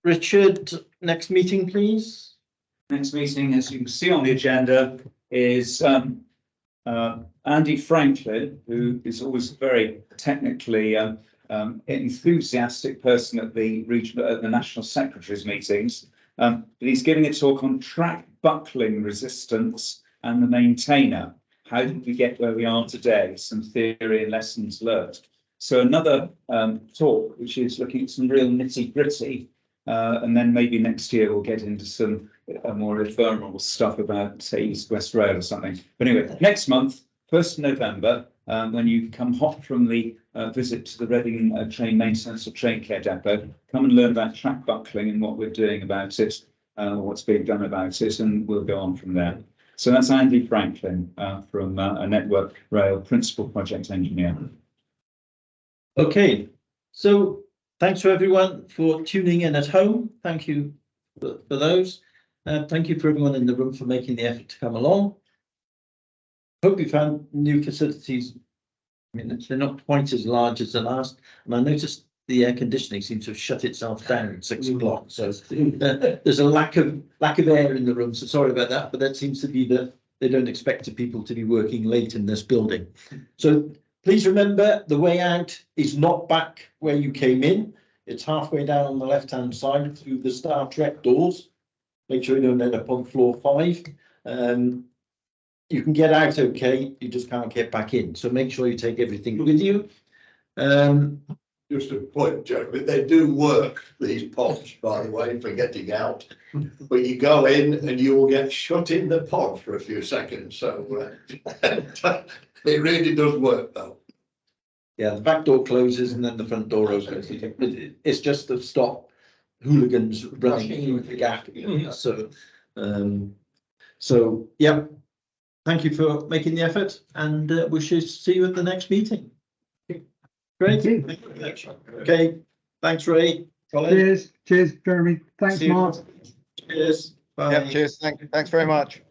[SPEAKER 2] Richard, next meeting, please.
[SPEAKER 1] Next meeting, as you can see on the agenda, is Andy Franklin, who is always a very technically enthusiastic person at the National Secretaries meetings. But he's giving a talk on track buckling resistance and the maintainer. How did we get where we are today? Some theory and lessons learned. So another talk, which is looking at some real nitty gritty. And then maybe next year we'll get into some more ephemeral stuff about, say, East West Rail or something. But anyway, next month, 1st of November, when you come hot from the visit to the Reading train maintenance or train care depot, come and learn about track buckling and what we're doing about it, or what's being done about it, and we'll go on from there. So that's Andy Franklin from a Network Rail Principal Project Engineer.
[SPEAKER 2] Okay, so thanks for everyone for tuning in at home. Thank you for those. Thank you for everyone in the room for making the effort to come along. Hope you found new facilities. I mean, they're not quite as large as the last, and I noticed the air conditioning seems to have shut itself down at 6 o'clock. So there's a lack of air in the room. So sorry about that, but that seems to be that they don't expect the people to be working late in this building. So please remember, the way out is not back where you came in. It's halfway down on the left-hand side through the Star Trek doors. Make sure you don't end up on floor 5. You can get out okay, you just can't get back in. So make sure you take everything with you.
[SPEAKER 6] Just a point, Jeremy, they do work, these pods, by the way, for getting out. But you go in and you will get shut in the pod for a few seconds. So it really does work, though.
[SPEAKER 2] Yeah, the back door closes and then the front door opens. It's just to stop hooligans running through the gap. So yeah, thank you for making the effort, and we shall see you at the next meeting. Great. Okay, thanks, Ray.
[SPEAKER 8] Cheers, Jeremy. Thanks, Mark.
[SPEAKER 2] Cheers. Bye.
[SPEAKER 3] Yep, cheers. Thanks very much.